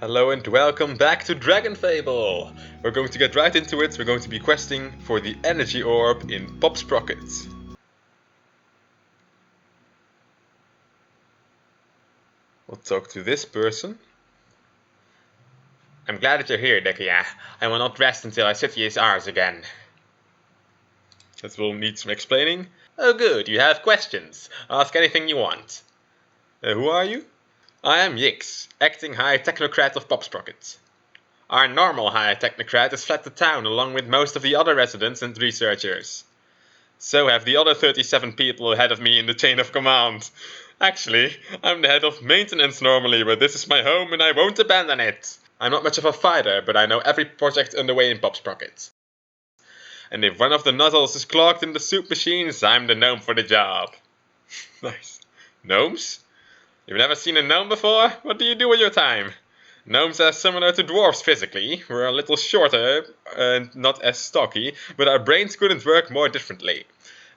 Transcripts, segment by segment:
Hello and welcome back to DragonFable! We're going to get right into it. We're going to be questing for the Energy Orb in Pop Sprocket. We'll talk to this person. I'm glad that you're here, Dekia. I will not rest until our city is ours again. That will need some explaining. Oh good, you have questions. Ask anything you want. Who are you? I am Yix, acting High Technocrat of Pop Sprocket. Our normal High Technocrat has fled the town along with most of the other residents and researchers. So have the other 37 people ahead of me in the chain of command. Actually, I'm the head of maintenance normally, but this is my home and I won't abandon it. I'm not much of a fighter, but I know every project underway in Pop Sprocket. And if one of the nozzles is clogged in the soup machines, I'm the gnome for the job. Nice. Gnomes? You've never seen a gnome before? What do you do with your time? Gnomes are similar to dwarves physically. We're a little shorter and not as stocky, but our brains couldn't work more differently.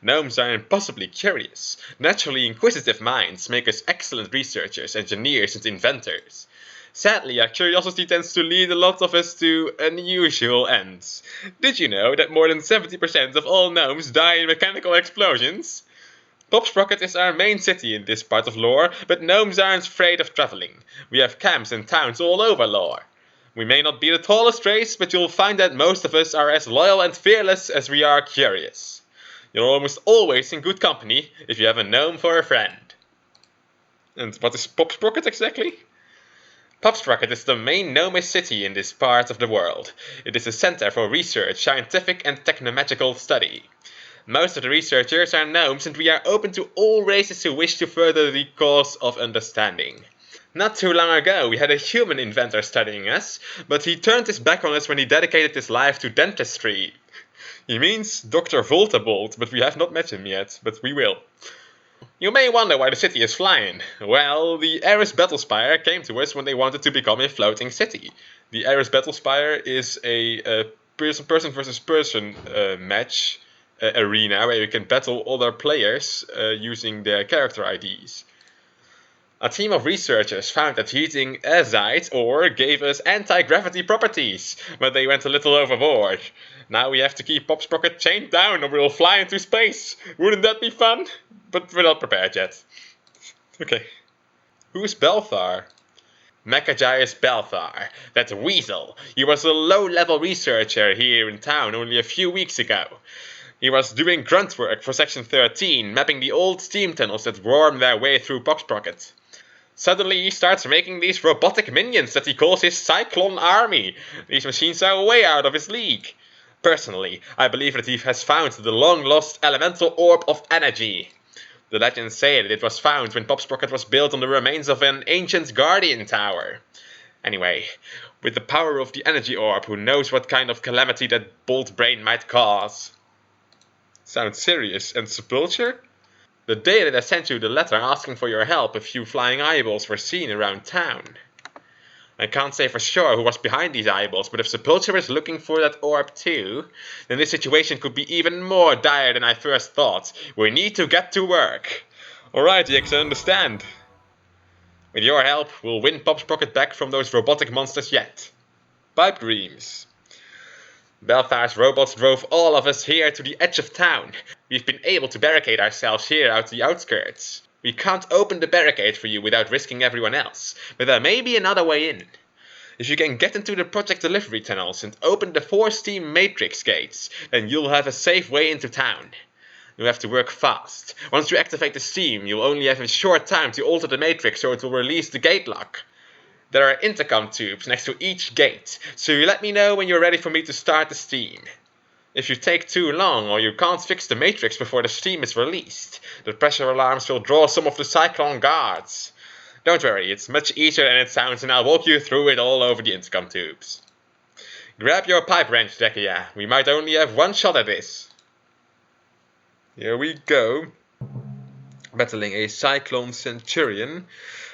Gnomes are impossibly curious. Naturally inquisitive minds make us excellent researchers, engineers, and inventors. Sadly, our curiosity tends to lead a lot of us to unusual ends. Did you know that more than 70% of all gnomes die in mechanical explosions? Pop Sprocket is our main city in this part of lore, but gnomes aren't afraid of traveling. We have camps and towns all over lore. We may not be the tallest race, but you'll find that most of us are as loyal and fearless as we are curious. You're almost always in good company if you have a gnome for a friend. And what is Pop Sprocket exactly? Pop Sprocket is the main gnomish city in this part of the world. It is a center for research, scientific and technomagical study. Most of the researchers are gnomes and we are open to all races who wish to further the cause of understanding. Not too long ago we had a human inventor studying us, but he turned his back on us when he dedicated his life to dentistry. He means Dr. Voltabolt, but we have not met him yet, but we will. You may wonder why the city is flying. Well, the Ares Battlespire came to us when they wanted to become a floating city. The Ares Battlespire is a person versus person match. Arena where you can battle other players using their character IDs. A team of researchers found that heating azide ore gave us anti-gravity properties, but they went a little overboard. Now we have to keep Pop Sprocket chained down or we'll fly into space. Wouldn't that be fun? But we're not prepared yet. Okay. Who's Belthar? Macagius Belthar, that weasel. He was a low-level researcher here in town only a few weeks ago. He was doing grunt work for Section 13, mapping the old steam tunnels that worm their way through Pop Sprocket. Suddenly he starts making these robotic minions that he calls his Cyclone Army. These machines are way out of his league. Personally, I believe that he has found the long-lost elemental orb of energy. The legends say that it was found when Pop Sprocket was built on the remains of an ancient guardian tower. Anyway, with the power of the energy orb, who knows what kind of calamity that bold brain might cause. Sounds serious. And Sepulture? The day that I sent you the letter asking for your help, a few flying eyeballs were seen around town. I can't say for sure who was behind these eyeballs, but if Sepulture is looking for that orb too, then this situation could be even more dire than I first thought. We need to get to work. Alright, Yix, I understand. With your help, we'll win Pop Sprocket back from those robotic monsters yet. Pipe dreams. Belthar's robots drove all of us here to the edge of town. We've been able to barricade ourselves here out the outskirts. We can't open the barricade for you without risking everyone else, but there may be another way in. If you can get into the project delivery tunnels and open the 4 steam matrix gates, then you'll have a safe way into town. You'll have to work fast. Once you activate the steam, you'll only have a short time to alter the matrix so it will release the gate lock. There are intercom tubes next to each gate, so you let me know when you're ready for me to start the steam. If you take too long or you can't fix the matrix before the steam is released, the pressure alarms will draw some of the Cyclone guards. Don't worry, it's much easier than it sounds and I'll walk you through it all over the intercom tubes. Grab your pipe wrench, Dekia. We might only have one shot at this. Here we go. Battling a Cyclone Centurion.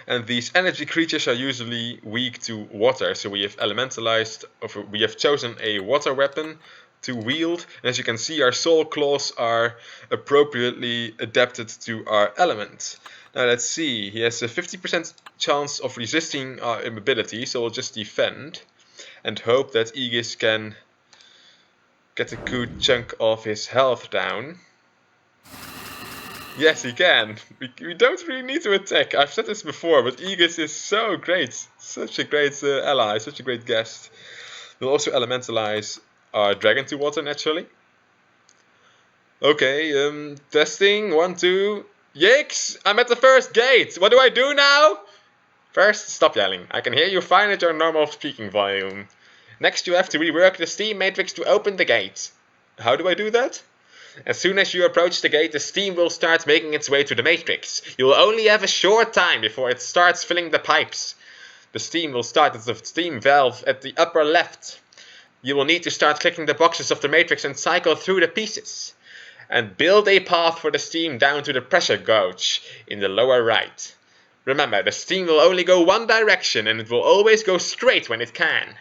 And these energy creatures are usually weak to water, so we have chosen a water weapon to wield. And as you can see, our soul claws are appropriately adapted to our element. Now let's see, he has a 50% chance of resisting our immobility, so we'll just defend and hope that Aegis can get a good chunk of his health down. Yes, he can. We don't really need to attack. I've said this before, but Aegis is so great. Such a great ally, such a great guest. We'll also elementalize our dragon to water, naturally. Okay, testing. 1, 2. Yikes! I'm at the first gate! What do I do now? First, stop yelling. I can hear you fine at your normal speaking volume. Next, you have to rework the steam matrix to open the gate. How do I do that? As soon as you approach the gate, the steam will start making its way to the matrix. You will only have a short time before it starts filling the pipes. The steam will start at the steam valve at the upper left. You will need to start clicking the boxes of the matrix and cycle through the pieces. And build a path for the steam down to the pressure gauge in the lower right. Remember, the steam will only go one direction and it will always go straight when it can.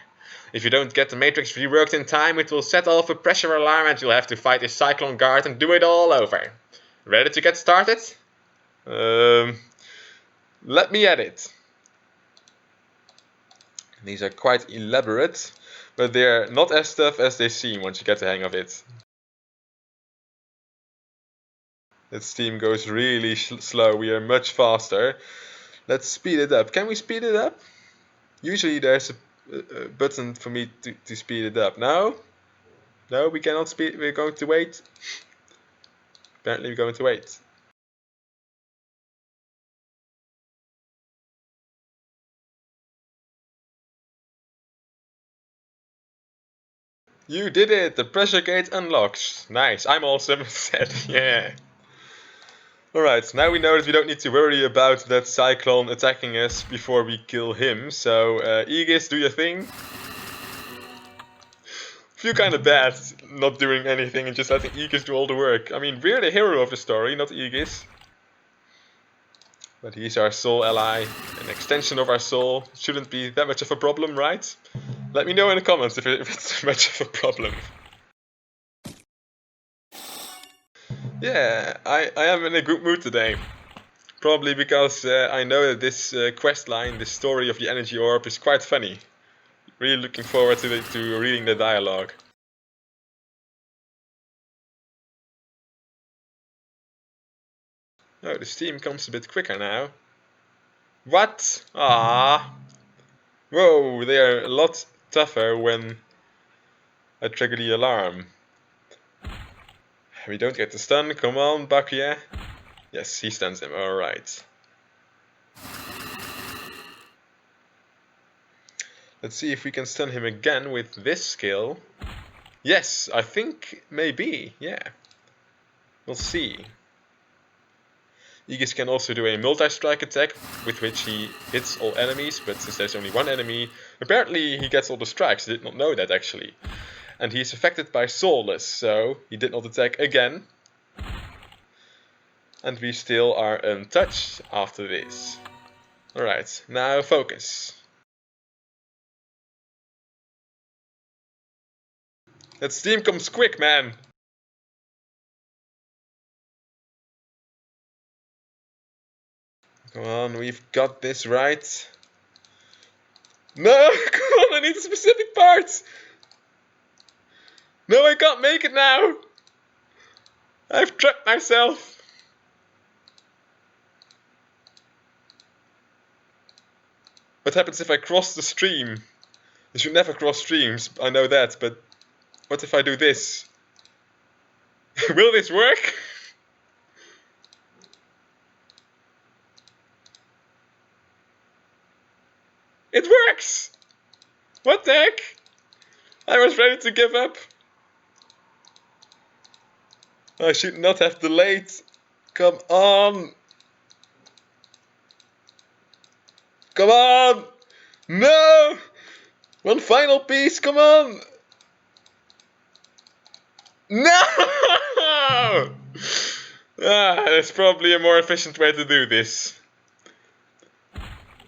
If you don't get the matrix reworked in time, it will set off a pressure alarm and you'll have to fight a cyclone guard and do it all over. Ready to get started? Let me at it. These are quite elaborate, but they're not as tough as they seem once you get the hang of it. That steam goes really slow, we are much faster. Let's speed it up. Can we speed it up? Usually there's a button for me to speed it up. No? No, we cannot speed. We're going to wait. Apparently we're going to wait. You did it! The pressure gate unlocks. Nice, I'm also set. Yeah. Alright, now we know that we don't need to worry about that cyclone attacking us before we kill him. So, Aegis, do your thing. Feel kind of bad not doing anything and just letting Aegis do all the work. I mean, we're the hero of the story, not Aegis. But he's our soul ally, an extension of our soul. Shouldn't be that much of a problem, right? Let me know in the comments if it's much of a problem. Yeah, I am in a good mood today. Probably because I know that this quest line, this story of the Energy Orb, is quite funny. Really looking forward to reading the dialogue. Oh, the steam comes a bit quicker now. What? Ah. Whoa, they are a lot tougher when I trigger the alarm. We don't get the stun. Come on, Bakuya. Yes, he stuns him. Alright. Let's see if we can stun him again with this skill. Yes, I think maybe. Yeah. We'll see. Aegis can also do a multi-strike attack, with which he hits all enemies, but since there's only one enemy, apparently he gets all the strikes. I did not know that, actually. And he's affected by Soulless, so he did not attack again. And we still are untouched after this. Alright, now focus. That steam comes quick, man! Come on, we've got this right. No! Come on, I need a specific part! No, I can't make it now! I've trapped myself! What happens if I cross the stream? You should never cross streams, I know that, but what if I do this? Will this work? It works! What the heck? I was ready to give up. I should not have delayed. Come on! Come on! No! One final piece, come on! No! There's probably a more efficient way to do this.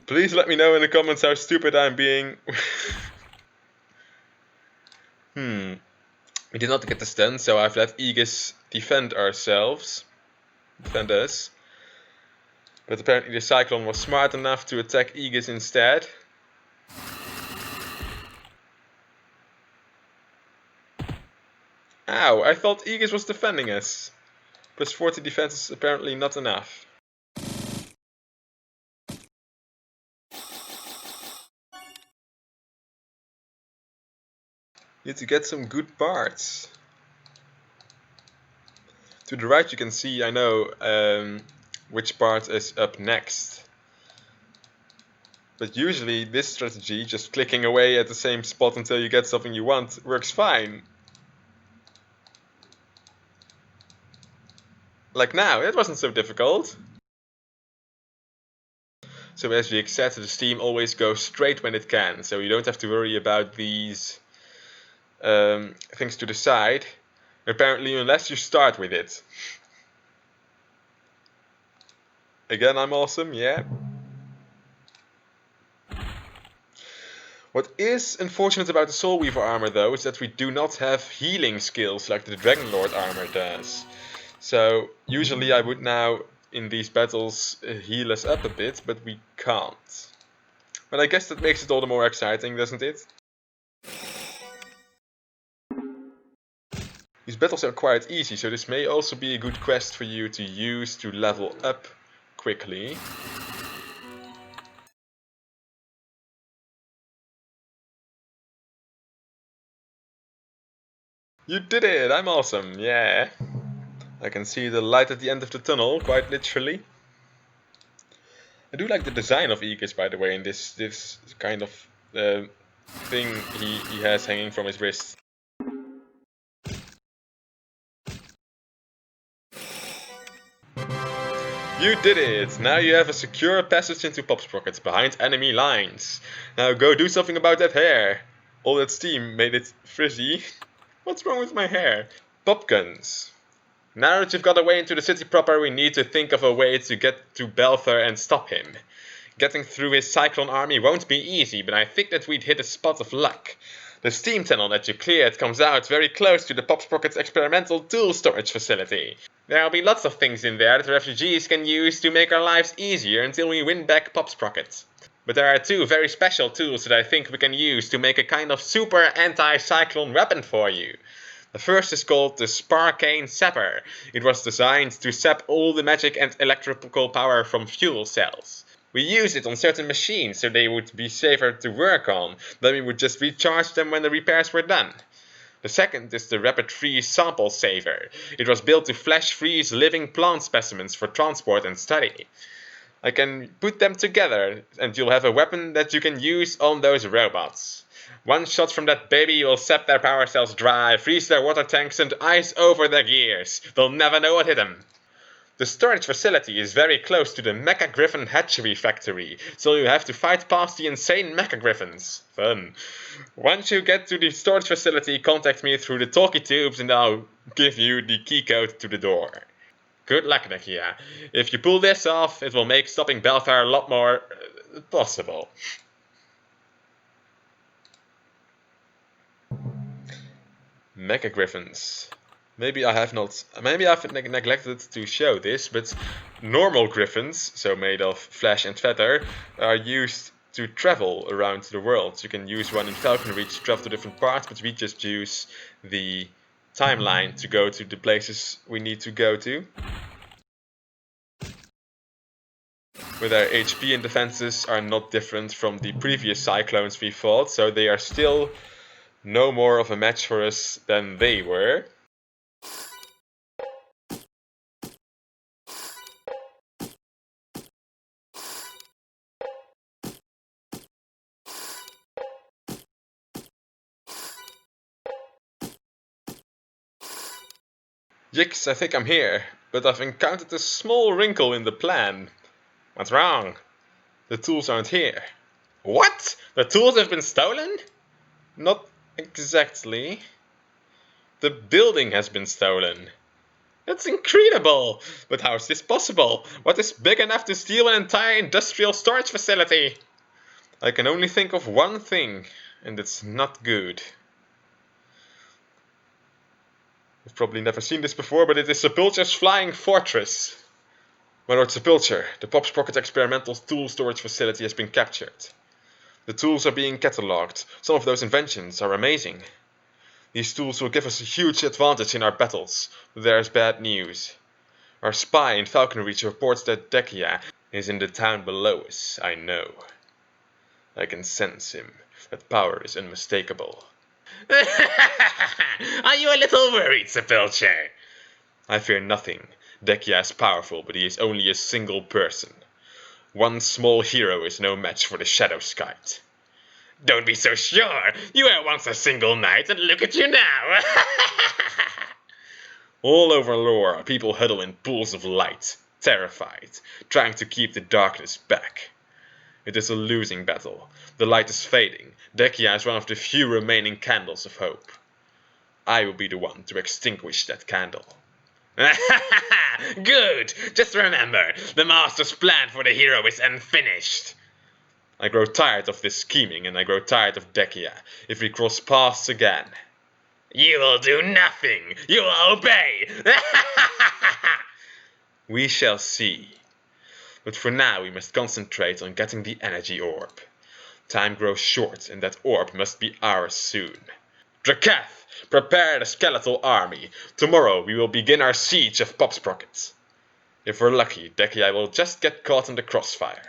Please let me know in the comments how stupid I'm being. We did not get the stun, so I've let Aegis defend us. But apparently the Cyclone was smart enough to attack Aegis instead. Ow, I thought Aegis was defending us. Plus 40 defense is apparently not enough. Need to get some good parts. To the right you can see, I know, which part is up next. But usually this strategy, just clicking away at the same spot until you get something you want, works fine. Like now, it wasn't so difficult. So as we said, the steam always goes straight when it can, so you don't have to worry about these things to the side. Apparently, unless you start with it. Again, I'm awesome, yeah. What is unfortunate about the Soul Weaver armor though is that we do not have healing skills like the Dragon Lord armor does. So usually I would now in these battles heal us up a bit, but we can't. But I guess that makes it all the more exciting, doesn't it? These battles are quite easy, so this may also be a good quest for you to use to level up quickly. You did it! I'm awesome, yeah! I can see the light at the end of the tunnel, quite literally. I do like the design of Aegis, by the way, in this kind of thing he has hanging from his wrist. You did it! Now you have a secure passage into Pop Sprockets behind enemy lines. Now go do something about that hair. All that steam made it frizzy. What's wrong with my hair? Pop guns. Now that you've got away into the city proper, we need to think of a way to get to Balthor and stop him. Getting through his Cyclone army won't be easy, but I think that we'd hit a spot of luck. The steam tunnel that you cleared comes out very close to the Pop Sprockets experimental tool storage facility. There'll be lots of things in there that refugees can use to make our lives easier until we win back Pop Sprocket. But there are two very special tools that I think we can use to make a kind of super anti-cyclone weapon for you. The first is called the Sparkane Sapper. It was designed to sap all the magic and electrical power from fuel cells. We used it on certain machines so they would be safer to work on, then we would just recharge them when the repairs were done. The second is the Rapid Freeze Sample Saver. It was built to flash freeze living plant specimens for transport and study. I can put them together and you'll have a weapon that you can use on those robots. One shot from that baby will sap their power cells dry, freeze their water tanks and ice over their gears. They'll never know what hit them. The storage facility is very close to the Mecha Griffin hatchery factory, so you have to fight past the insane Mecha Griffins. Fun. Once you get to the storage facility, contact me through the talkie tubes and I'll give you the key code to the door. Good luck, Nakia. If you pull this off, it will make stopping Balthor a lot more possible. Mecha Griffins. Maybe I've neglected to show this, but normal griffins, so made of flesh and feather, are used to travel around the world. You can use one in Falcon Reach to travel to different parts, but we just use the timeline to go to the places we need to go to. With our HP and defenses are not different from the previous cyclones we fought, so they are still no more of a match for us than they were. Yikes, I think I'm here, but I've encountered a small wrinkle in the plan. What's wrong? The tools aren't here. What? The tools have been stolen? Not exactly. The building has been stolen. That's incredible! But how is this possible? What is big enough to steal an entire industrial storage facility? I can only think of one thing, and it's not good. You've probably never seen this before, but it is Sepulture's flying fortress. My Lord Sepulture, the Pop Sprocket experimental tool storage facility has been captured. The tools are being catalogued. Some of those inventions are amazing. These tools will give us a huge advantage in our battles, but there is bad news. Our spy in Falcon Reach reports that Dekia is in the town below us, I know. I can sense him. That power is unmistakable. Are you a little worried, Sepulture? I fear nothing. Dekia is powerful, but he is only a single person. One small hero is no match for the Shadow Skite. Don't be so sure. You were once a single knight, and look at you now. All over Lore, people huddle in pools of light, terrified, trying to keep the darkness back. It is a losing battle. The light is fading. Dekia is one of the few remaining candles of hope. I will be the one to extinguish that candle. Good! Just remember, the Master's plan for the hero is unfinished. I grow tired of this scheming, and I grow tired of Dekia. If we cross paths again... You will do nothing! You will obey! We shall see. But for now we must concentrate on getting the Energy Orb. Time grows short, and that orb must be ours soon. Drakath, prepare the skeletal army. Tomorrow we will begin our siege of Pop Sprocket. If we're lucky, Dekia will just get caught in the crossfire.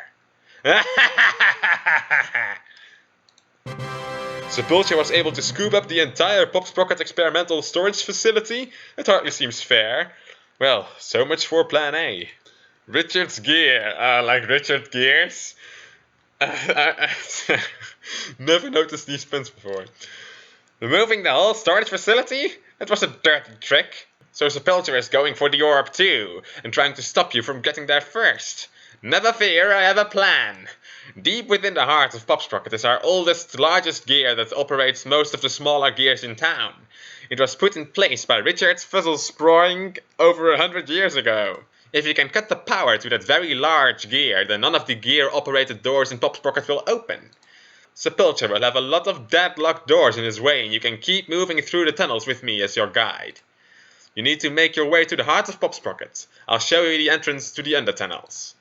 Sepulture was able to scoop up the entire Pop Sprocket experimental storage facility? It hardly seems fair. Well, so much for plan A. Richard's gear, like Richard Gears? Never noticed these pins before. Removing the whole storage facility? That was a dirty trick. So Sepulture is going for the orb too, and trying to stop you from getting there first. Never fear, I have a plan. Deep within the heart of Pop Sprocket is our oldest, largest gear that operates most of the smaller gears in town. It was put in place by Richard Fuzzlesproing over 100 years ago. If you can cut the power to that very large gear, then none of the gear-operated doors in Pop Sprocket will open. Sepulture will have a lot of deadlocked doors in his way, and you can keep moving through the tunnels with me as your guide. You need to make your way to the heart of Pop Sprocket. I'll show you the entrance to the undertunnels.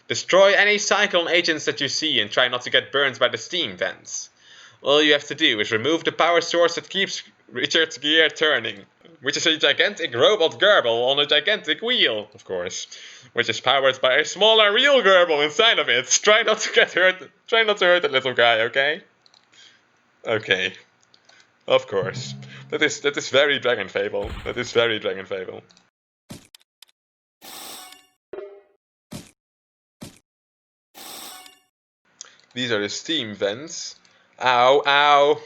Destroy any Cyclone agents that you see and try not to get burned by the steam vents. All you have to do is remove the power source that keeps Richard's gear turning, which is a gigantic robot Gerbil on a gigantic wheel, of course, which is powered by a smaller real Gerbil inside of it. Try not to get hurt. Try not to hurt that little guy, okay? Okay. Of course. That is very DragonFable. That is very DragonFable. These are the steam vents. Ow, ow.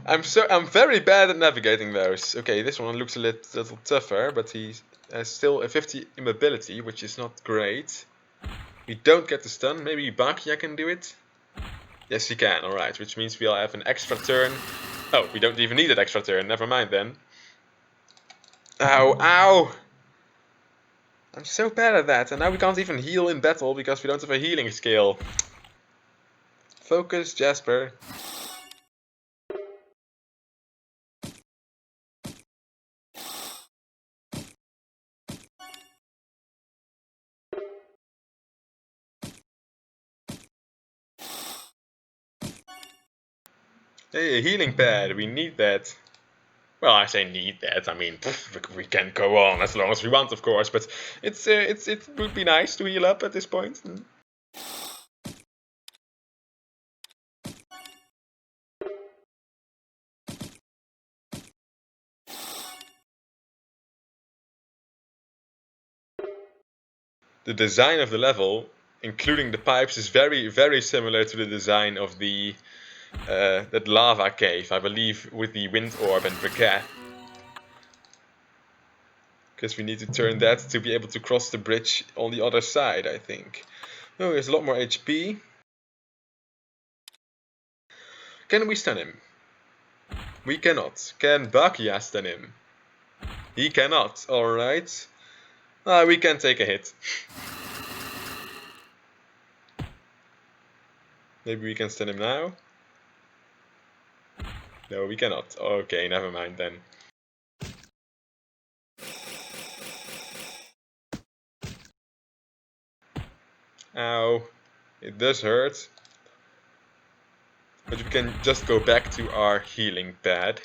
I'm very bad at navigating those. Okay, this one looks a little tougher, but he has still a 50 immobility, which is not great. We don't get the stun. Maybe Bakia can do it? Yes, he can. Alright, which means we'll have an extra turn. Oh, we don't even need an extra turn. Never mind then. Ow, ow. I'm so bad at that. And now we can't even heal in battle because we don't have a healing skill. Focus, Jasper. Hey, a healing pad. We need that. Well, I say need that. I mean, we can go on as long as we want, of course. But it would be nice to heal up at this point. The design of the level, including the pipes, is very, very similar to the design of the that lava cave, I believe, with the wind orb and Briquet. Because we need to turn that to be able to cross the bridge on the other side, I think. Oh, there's a lot more HP. Can we stun him? We cannot. Can Bakia stun him? He cannot. Alright. We can take a hit. Maybe we can stun him now? No, we cannot. Okay, never mind then. Ow. It does hurt. But we can just go back to our healing pad.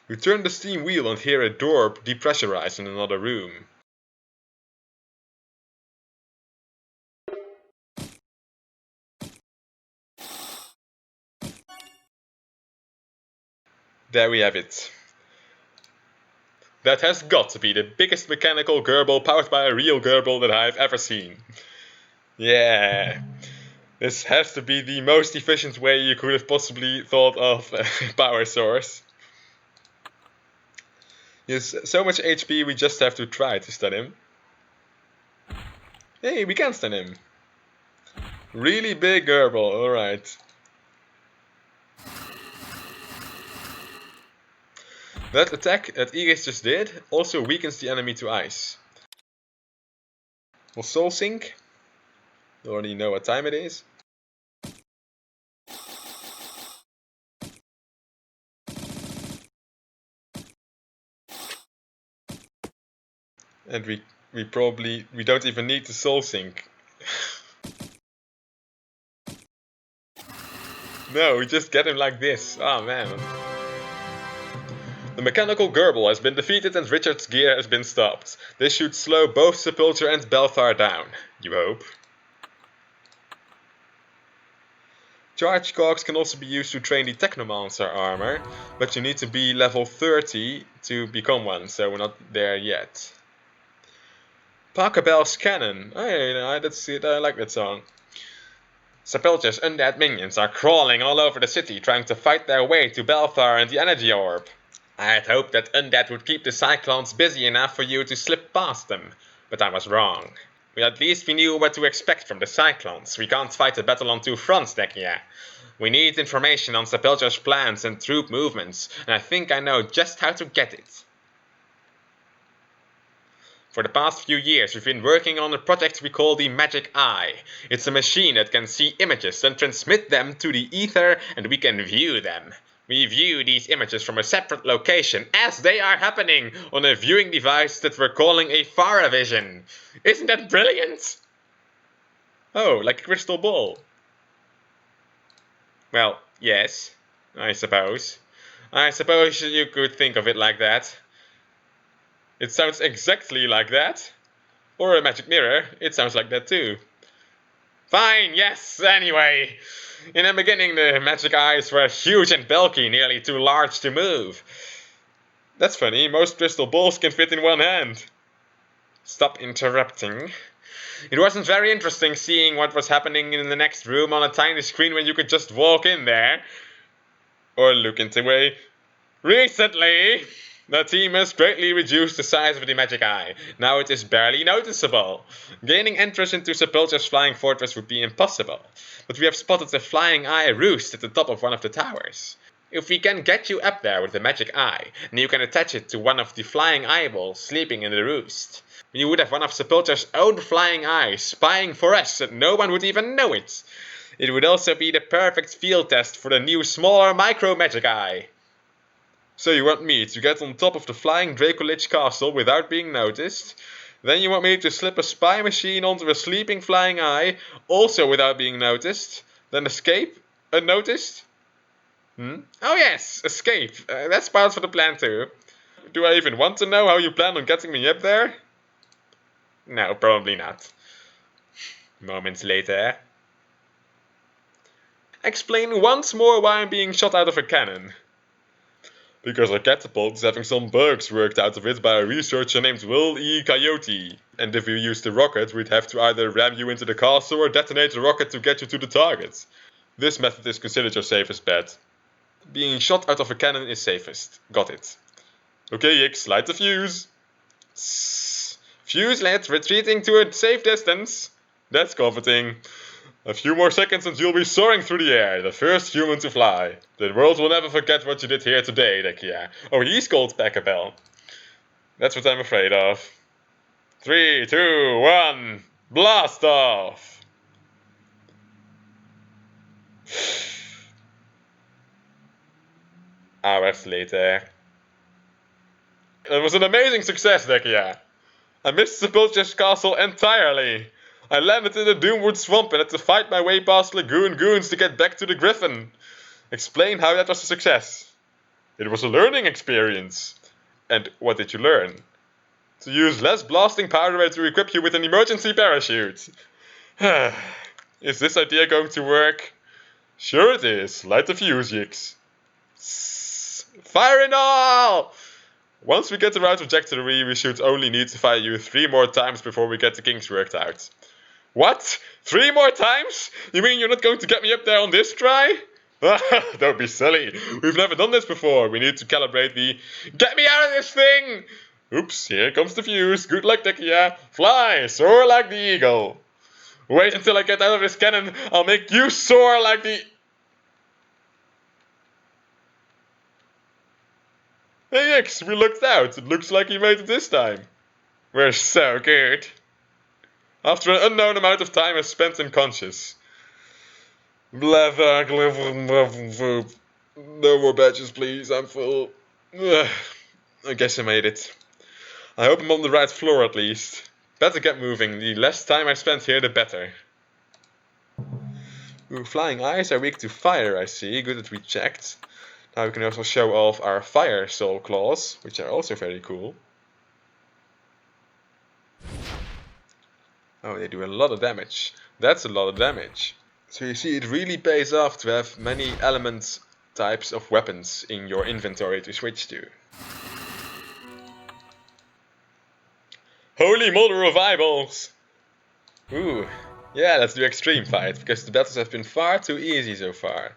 You turn the steam wheel and hear a door depressurize in another room. There we have it. That has got to be the biggest mechanical gerbil powered by a real gerbil that I've ever seen. Yeah. This has to be the most efficient way you could have possibly thought of power source. He has so much HP we just have to try to stun him. Hey, we can stun him. Really big gerbil, alright. That attack that Aegis just did also weakens the enemy to ice. We'll soul sink. You already know what time it is. And we don't even need to soul sink. No, we just get him like this. Oh man. The mechanical gerbil has been defeated and Richard's gear has been stopped. This should slow both Sepulture and Balthar down, you hope. Charge cogs can also be used to train the Technomancer armor, but you need to be level 30 to become one, so we're not there yet. Pachelbel's Cannon. That's it, I like that song. Sepulture's undead minions are crawling all over the city trying to fight their way to Balthar and the Energy Orb. I had hoped that undead would keep the Cyclones busy enough for you to slip past them, but I was wrong. Well, at least we knew what to expect from the Cyclones. We can't fight a battle on two fronts, Dekia. We need information on Sepulture's plans and troop movements, and I think I know just how to get it. For the past few years, we've been working on a project we call the Magic Eye. It's a machine that can see images and transmit them to the ether, and we can view them. We view these images from a separate location, as they are happening, on a viewing device that we're calling a Faravision. Isn't that brilliant? Oh, like a crystal ball. Well, yes, I suppose. I suppose you could think of it like that. It sounds exactly like that. Or a magic mirror, it sounds like that too. Fine, yes, anyway. In the beginning, the magic eyes were huge and bulky, nearly too large to move. That's funny, most crystal balls can fit in one hand. Stop interrupting. It wasn't very interesting seeing what was happening in the next room on a tiny screen when you could just walk in there. Or look into a... Recently, the team has greatly reduced the size of the magic eye. Now it is barely noticeable. Gaining entrance into Sepulture's flying fortress would be impossible. But we have spotted a flying eye roost at the top of one of the towers. If we can get you up there with the magic eye, and you can attach it to one of the flying eyeballs sleeping in the roost, you would have one of Sepulture's own flying eyes spying for us and no one would even know it. It would also be the perfect field test for the new smaller micro magic eye. So you want me to get on top of the flying Dracolich castle without being noticed? Then you want me to slip a spy machine onto a sleeping flying eye, also without being noticed? Then escape? Unnoticed? Oh yes, escape. That's part of the plan too. Do I even want to know how you plan on getting me up there? No, probably not. Moments later. Explain once more why I'm being shot out of a cannon. Because our catapult is having some bugs worked out of it by a researcher named Will E. Coyote. And if you use the rocket, we'd have to either ram you into the castle or detonate the rocket to get you to the target. This method is considered your safest bet. Being shot out of a cannon is safest. Got it. Okay, Ix, light the fuse. Fuse lit, retreating to a safe distance. That's comforting. A few more seconds and you'll be soaring through the air, the first human to fly. The world will never forget what you did here today, Dekia. Oh, he's called Pachelbel. That's what I'm afraid of. 3, 2, 1, blast off! Hours later. It was an amazing success, Dekia. I missed Sepulchre's castle entirely. I landed in the Doomwood Swamp and had to fight my way past Lagoon Goons to get back to the Griffin. Explain how that was a success. It was a learning experience. And what did you learn? To use less blasting powder and to equip you with an emergency parachute. Is this idea going to work? Sure it is. Light the fuse, Yix. Fire in all! Once we get the route trajectory, we should only need to fight you 3 more times before we get the kinks worked out. What? 3 more times? You mean you're not going to get me up there on this try? Don't be silly. We've never done this before. We need to calibrate the... Get me out of this thing! Oops, here comes the fuse. Good luck, Tekia. Fly, soar like the eagle. Wait until I get out of this cannon. I'll make you soar like the... Hey X, we looked out. It looks like you made it this time. We're so good. After an unknown amount of time is spent unconscious. No more badges, please. I'm full. I guess I made it. I hope I'm on the right floor at least. Better get moving. The less time I spend here, the better. Ooh, flying eyes are weak to fire, I see. Good that we checked. Now we can also show off our fire soul claws, which are also very cool. Oh, they do a lot of damage. That's a lot of damage. So you see, it really pays off to have many element types of weapons in your inventory to switch to. Holy mother of eyeballs! Ooh, yeah, let's do extreme fight, because the battles have been far too easy so far.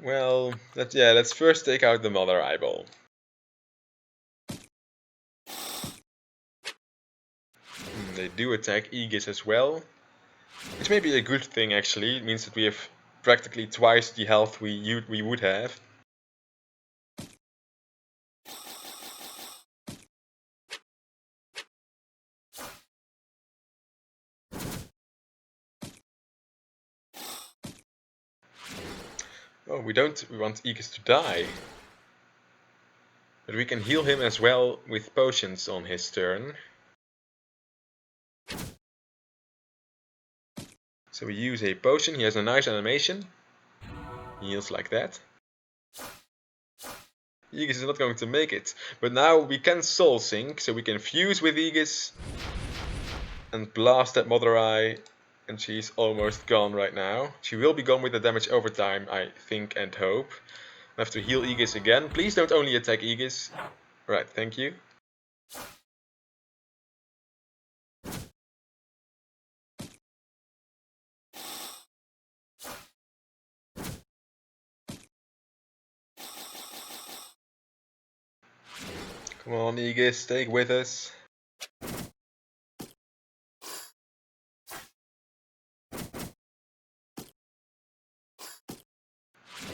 Well, let's first take out the mother eyeball. They do attack Aegis as well, which may be a good thing actually. It means that we have practically twice the health we would have. Oh, we want Aegis to die. But we can heal him as well with potions on his turn. So we use a potion, he has a nice animation. He heals like that. Aegis is not going to make it, but now we can soul sync, so we can fuse with Aegis and blast that Mother Eye, and she's almost gone right now. She will be gone with the damage over time, I think and hope. I have to heal Aegis again. Please don't only attack Aegis. Right, thank you. Come on, Aegis, stay with us.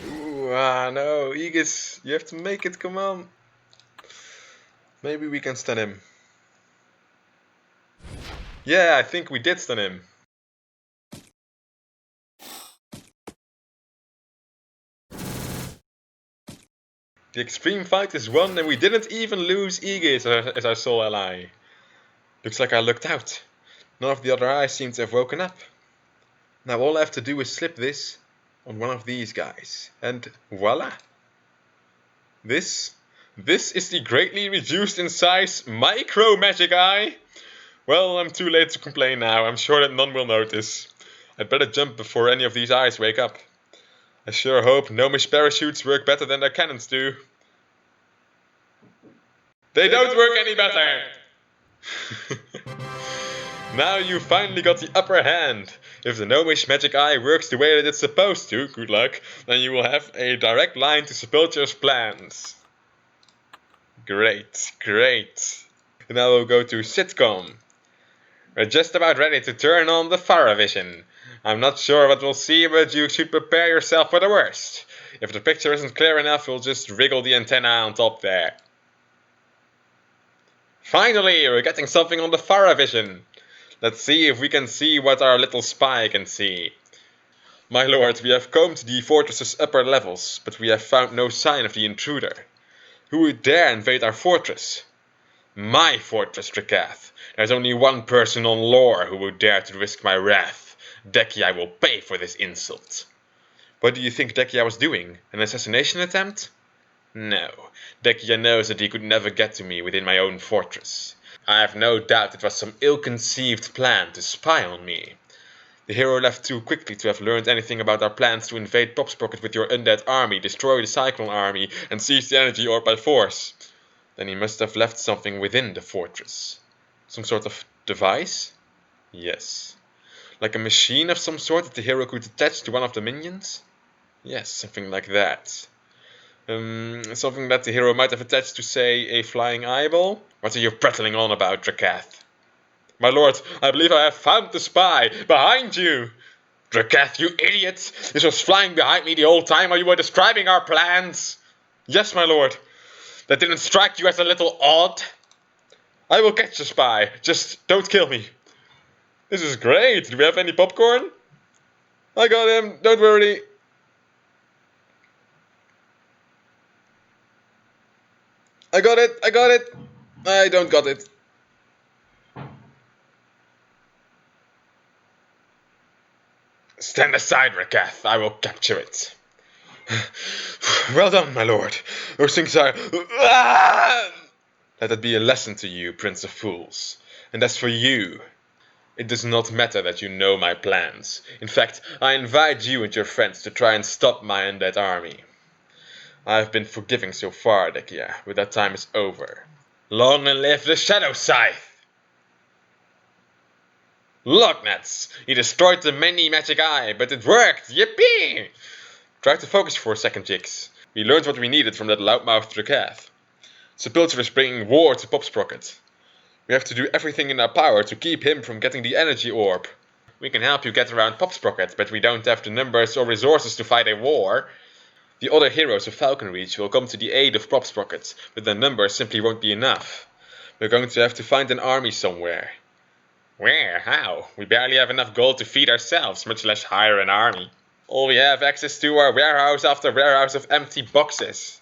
Ooh, no, Aegis, you have to make it, come on. Maybe we can stun him. Yeah, I think we did stun him. The extreme fight is won and we didn't even lose Aegis as our sole ally. Looks like I lucked out. None of the other eyes seem to have woken up. Now all I have to do is slip this on one of these guys. And voila! This is the greatly reduced in size micro magic eye. Well, I'm too late to complain now. I'm sure that none will notice. I'd better jump before any of these eyes wake up. I sure hope gnomish parachutes work better than their cannons do. They don't work any better! Now you finally got the upper hand. If the gnomish magic eye works the way that it's supposed to, good luck, then you will have a direct line to Sepulchre's plans. Great, great. And now we'll go to sitcom. We're just about ready to turn on the Faravision. I'm not sure what we'll see, but you should prepare yourself for the worst. If the picture isn't clear enough, we'll just wriggle the antenna on top there. Finally, we're getting something on the Faravision. Let's see if we can see what our little spy can see. My lord, we have combed the fortress's upper levels, but we have found no sign of the intruder. Who would dare invade our fortress? My fortress, Drakath. There's only one person on lore who would dare to risk my wrath. Dekia will pay for this insult. What do you think Dekia was doing? An assassination attempt? No. Dekia knows that he could never get to me within my own fortress. I have no doubt it was some ill-conceived plan to spy on me. The hero left too quickly to have learned anything about our plans to invade Popsprocket with your undead army, destroy the Cyclone army, and seize the Energy Orb by force. Then he must have left something within the fortress. Some sort of device? Yes. Like a machine of some sort that the hero could attach to one of the minions? Yes, something like that. Something that the hero might have attached to, say, a flying eyeball? What are you prattling on about, Drakath? My lord, I believe I have found the spy! Behind you! Drakath, you idiot! This was flying behind me the whole time while you were describing our plans! Yes, my lord. That didn't strike you as a little odd? I will catch the spy. Just don't kill me. This is great. Do we have any popcorn? I got him. Don't worry. I got it. I got it. I don't got it. Stand aside, Drakath. I will capture it. Well done, my lord. Those things are... Let it be a lesson to you, Prince of Fools. And as for you, it does not matter that you know my plans. In fact, I invite you and your friends to try and stop my undead army. I have been forgiving so far, Dekia, but that time is over. Long and live the Shadow Scythe! Look, Nets! He destroyed the mini magic eye, but it worked! Yippee! Try to focus for a second, Jix. We learned what we needed from that loudmouthed Drakath. Sepulture is bringing war to Popsprocket. We have to do everything in our power to keep him from getting the Energy Orb. We can help you get around Popsprocket, but we don't have the numbers or resources to fight a war. The other heroes of Falcon Reach will come to the aid of Popsprocket, but their numbers simply won't be enough. We're going to have to find an army somewhere. Where? How? We barely have enough gold to feed ourselves, much less hire an army. All we have access to are warehouse after warehouse of empty boxes.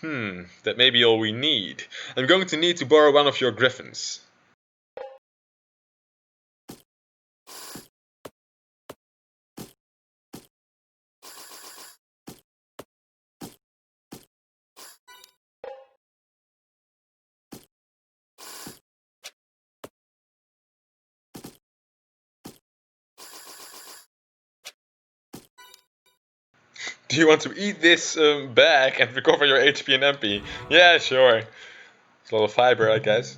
That may be all we need. I'm going to need to borrow one of your griffins. Do you want to eat this bag and recover your HP and MP? Yeah, sure. It's a lot of fiber, I guess.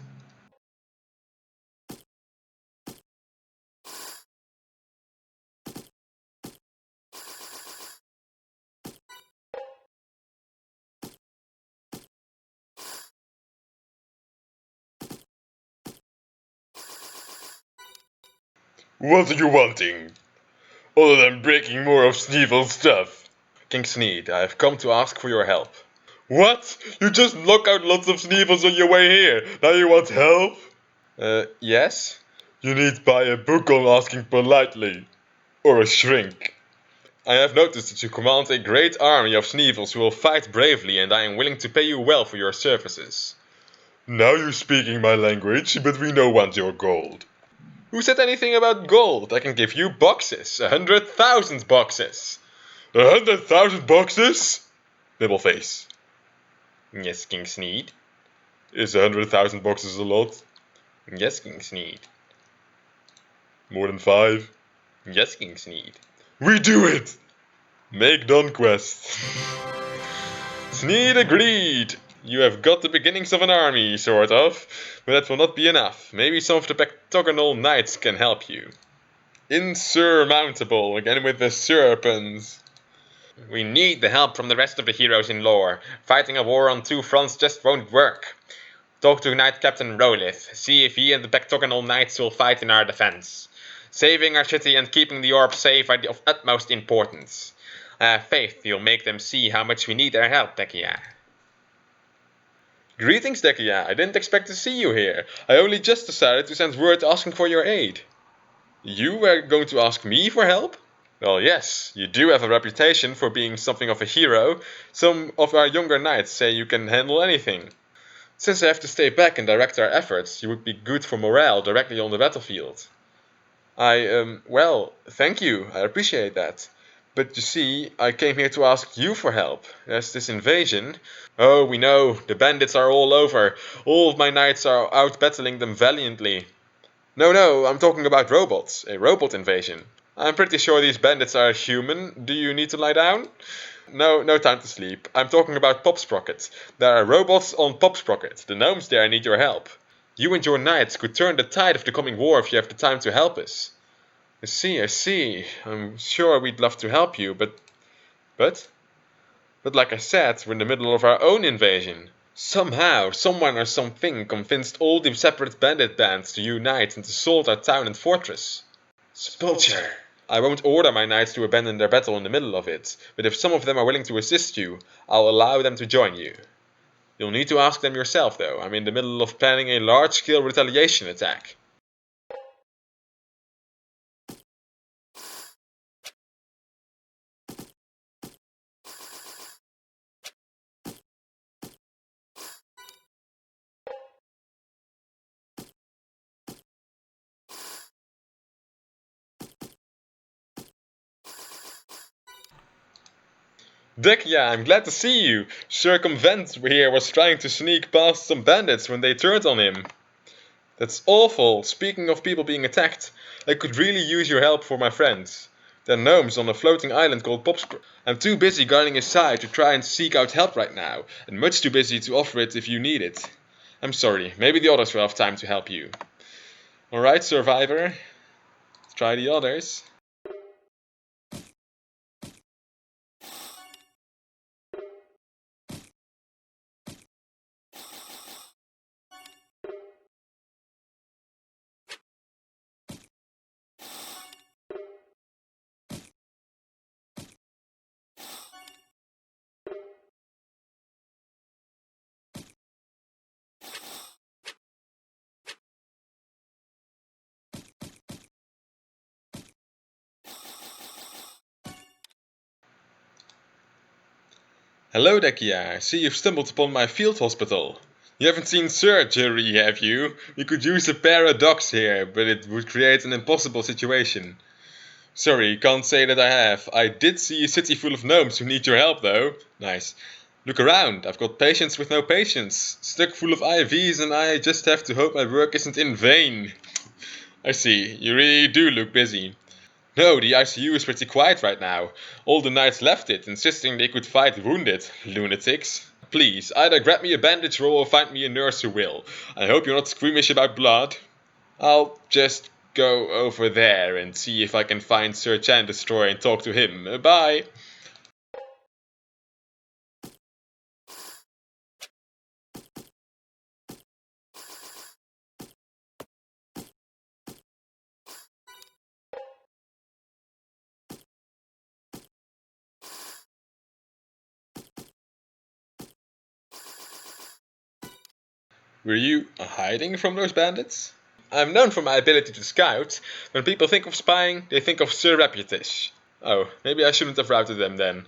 What are you wanting? Other than breaking more of Sneevel's stuff. King Sneed, I have come to ask for your help. What? You just knock out lots of Sneevels on your way here. Now you want help? Yes? You need to buy a book on asking politely. Or a shrink. I have noticed that you command a great army of Sneevels who will fight bravely, and I am willing to pay you well for your services. Now you're speaking my language, but we don't want your gold. Who said anything about gold? I can give you boxes. 100,000 boxes. 100,000 boxes? Nibbleface. Yes, King Sneed. Is 100,000 boxes a lot? Yes, King Sneed. More than 5? Yes, King Sneed. We do it! Make done quest. Sneed agreed. You have got the beginnings of an army, sort of, but that will not be enough. Maybe some of the Pectogonal Knights can help you. Insurmountable, again with the serpents. We need the help from the rest of the heroes in lore. Fighting a war on 2 fronts just won't work. Talk to Knight Captain Rolith. See if he and the Pectogonal Knights will fight in our defense. Saving our city and keeping the orb safe are of utmost importance. I have faith you'll make them see how much we need their help, Dekia. Greetings, Dekia. I didn't expect to see you here. I only just decided to send word asking for your aid. You were going to ask me for help? Well, yes, you do have a reputation for being something of a hero. Some of our younger knights say you can handle anything. Since I have to stay back and direct our efforts, you would be good for morale directly on the battlefield. Well, thank you, I appreciate that. But you see, I came here to ask you for help. There's this invasion. Oh, we know, the bandits are all over. All of my knights are out battling them valiantly. No, I'm talking about robots. A robot invasion. I'm pretty sure these bandits are human. Do you need to lie down? No time to sleep. I'm talking about Pop Sprocket. There are robots on Pop Sprocket. The gnomes there need your help. You and your knights could turn the tide of the coming war if you have the time to help us. I see. I'm sure we'd love to help you, but like I said, we're in the middle of our own invasion. Somehow, someone or something convinced all the separate bandit bands to unite and assault our town and fortress. Spulcher. I won't order my knights to abandon their battle in the middle of it, but if some of them are willing to assist you, I'll allow them to join you. You'll need to ask them yourself, though. I'm in the middle of planning a large-scale retaliation attack. Dekia, I'm glad to see you. Circumvent here was trying to sneak past some bandits when they turned on him. That's awful. Speaking of people being attacked, I could really use your help for my friends. They're gnomes on a floating island called Popspr. I'm too busy guarding his side to try and seek out help right now, and much too busy to offer it if you need it. I'm sorry, maybe the others will have time to help you. Alright, Survivor. Let's try the others. Hello, Dekia. I see you've stumbled upon my field hospital. You haven't seen surgery, have you? We could use a pair of dogs here, but it would create an impossible situation. Sorry, can't say that I have. I did see a city full of gnomes who need your help, though. Nice. Look around. I've got patients with no patients, stuck full of IVs, and I just have to hope my work isn't in vain. I see. You really do look busy. No, the ICU is pretty quiet right now. All the knights left it, insisting they could fight wounded. Lunatics. Please, either grab me a bandage roll or find me a nurse who will. I hope you're not squeamish about blood. I'll just go over there and see if I can find Sir Chan Destroy and talk to him. Bye! Were you hiding from those bandits? I'm known for my ability to scout. When people think of spying, they think of Sir Reputish. Oh, maybe I shouldn't have routed them then.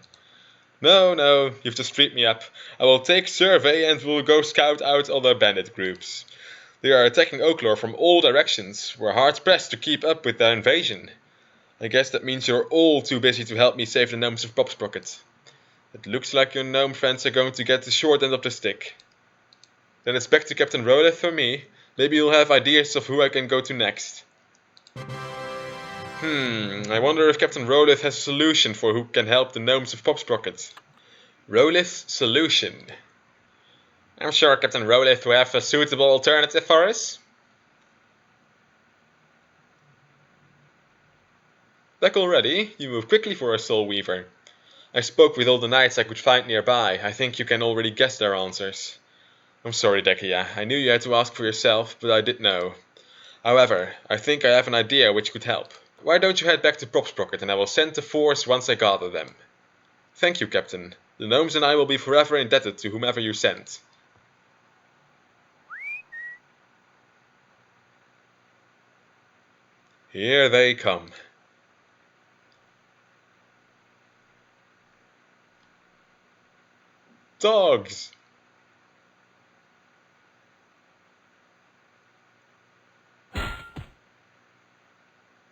No, you've just freed me up. I will take survey and we'll go scout out other bandit groups. They are attacking Oaklore from all directions. We're hard pressed to keep up with their invasion. I guess that means you're all too busy to help me save the gnomes of Popsprocket. It looks like your gnome friends are going to get the short end of the stick. Then it's back to Captain Roleth for me. Maybe you'll have ideas of who I can go to next. I wonder if Captain Roleth has a solution for who can help the gnomes of Popsprocket. Roleth's solution. I'm sure Captain Roleth will have a suitable alternative for us. Back already? You move quickly for a Soul Weaver. I spoke with all the knights I could find nearby. I think you can already guess their answers. I'm sorry, Dekia. I knew you had to ask for yourself, but I did know. However, I think I have an idea which could help. Why don't you head back to Propsprocket and I will send the force once I gather them. Thank you, Captain. The gnomes and I will be forever indebted to whomever you send. Here they come. Dogs!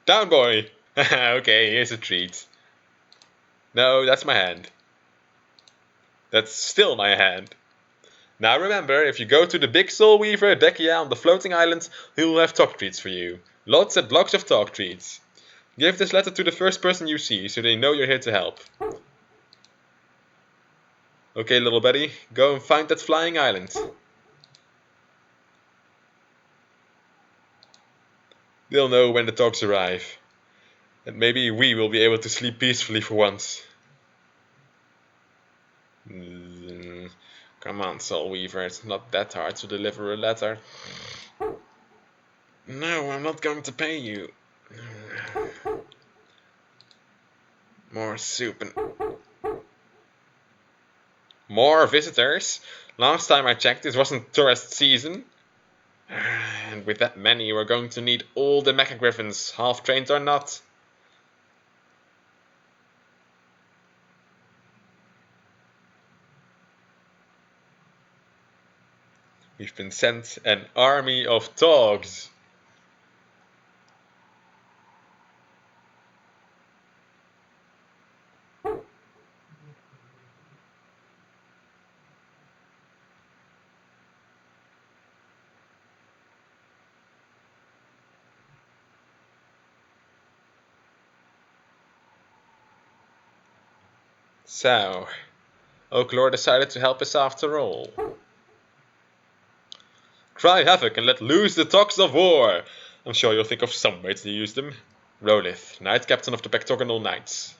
Down, boy! Okay, here's a treat. No, that's my hand. That's still my hand. Now remember, if you go to the big soul weaver Dekia on the floating island, he will have talk treats for you. Lots and blocks of talk treats. Give this letter to the first person you see, so they know you're here to help. Okay, little buddy, go and find that flying island. They'll know when the dogs arrive. And maybe we will be able to sleep peacefully for once. Come on, Soul Weaver, it's not that hard to deliver a letter. No, I'm not going to pay you. More soup and... More visitors? Last time I checked, this wasn't tourist season. And with that many, we're going to need all the mecha griffins, half-trained or not. We've been sent an army of dogs. So, Oaklore decided to help us after all. Cry havoc and let loose the dogs of war! I'm sure you'll think of some way to use them. Rolith, Knight Captain of the Pectogonal Knights.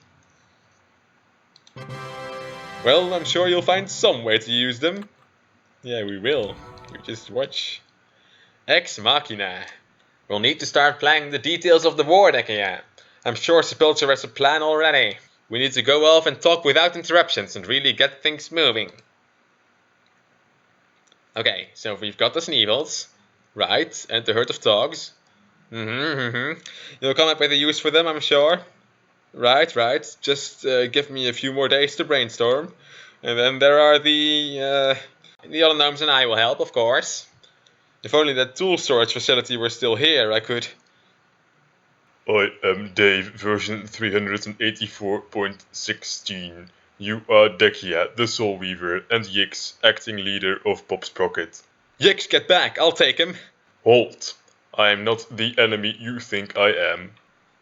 Well, I'm sure you'll find some way to use them. Yeah, we will. You just watch. Ex Machina. We'll need to start planning the details of the war, Dekia. I'm sure Sepultura has a plan already. We need to go off and talk without interruptions and really get things moving. Okay, so we've got the Sneevils, right, and the herd of dogs. You'll come up with a use for them, I'm sure. Right. Just give me a few more days to brainstorm. And then there are the other gnomes, and I will help, of course. If only that tool storage facility were still here, I could... I am Dave, version 384.16. You are Dekia, the Soul Weaver, and Yix, acting leader of Pop's Pocket. Yix, get back! I'll take him! Halt! I am not the enemy you think I am.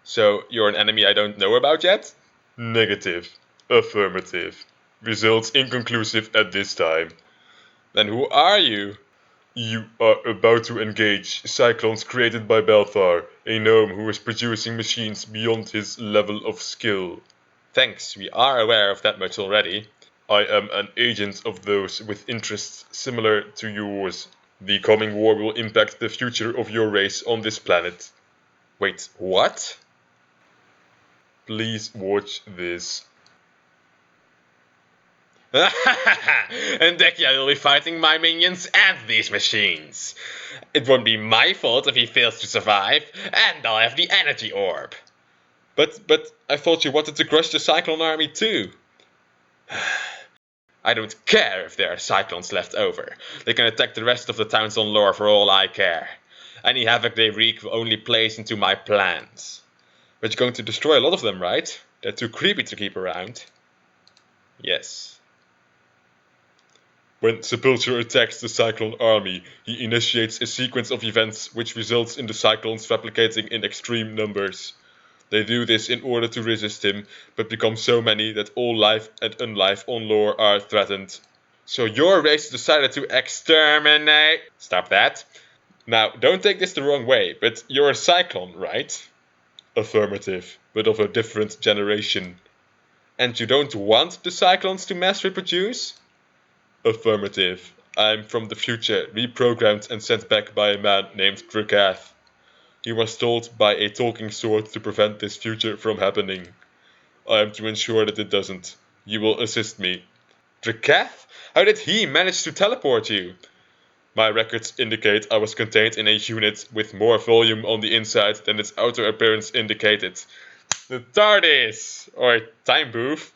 So, you're an enemy I don't know about yet? Negative. Affirmative. Results inconclusive at this time. Then who are you? You are about to engage cyclones created by Balthar, a gnome who is producing machines beyond his level of skill. Thanks, we are aware of that much already. I am an agent of those with interests similar to yours. The coming war will impact the future of your race on this planet. Wait, what? Please watch this. And Dekia will be fighting my minions and these machines. It won't be my fault if he fails to survive, and I'll have the Energy Orb. But I thought you wanted to crush the Cyclone army too. I don't care if there are Cyclones left over. They can attack the rest of the towns on lore for all I care. Any havoc they wreak will only plays into my plans. But you're going to destroy a lot of them, right? They're too creepy to keep around. Yes. When Sepultura attacks the Cyclone army, he initiates a sequence of events which results in the Cyclones replicating in extreme numbers. They do this in order to resist him, but become so many that all life and unlife on lore are threatened. So your race decided to exterminate... Stop that. Now, don't take this the wrong way, but you're a Cyclone, right? Affirmative, but of a different generation. And you don't want the Cyclones to mass reproduce? Affirmative. I'm from the future, reprogrammed and sent back by a man named Drakath. He was told by a talking sword to prevent this future from happening. I am to ensure that it doesn't. You will assist me. Drakath? How did he manage to teleport you? My records indicate I was contained in a unit with more volume on the inside than its outer appearance indicated. The TARDIS! Or time booth.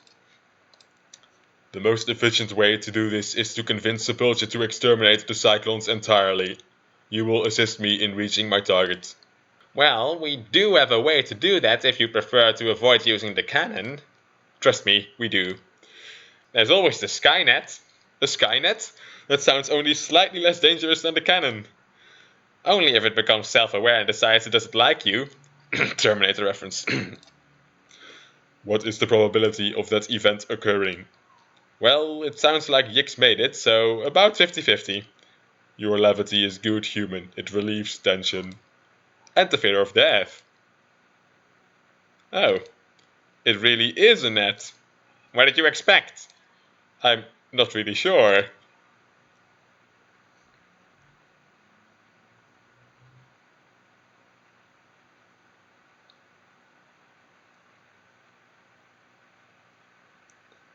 The most efficient way to do this is to convince Sepulcher to exterminate the Cyclones entirely. You will assist me in reaching my target. Well, we do have a way to do that if you prefer to avoid using the cannon. Trust me, we do. There's always the Skynet. A Skynet? That sounds only slightly less dangerous than the cannon. Only if it becomes self-aware and decides it doesn't like you. Terminator reference. What is the probability of that event occurring? Well, it sounds like Yix made it, so about 50-50. Your levity is good, human. It relieves tension. And the fear of death. Oh, it really is a net. What did you expect? I'm not really sure.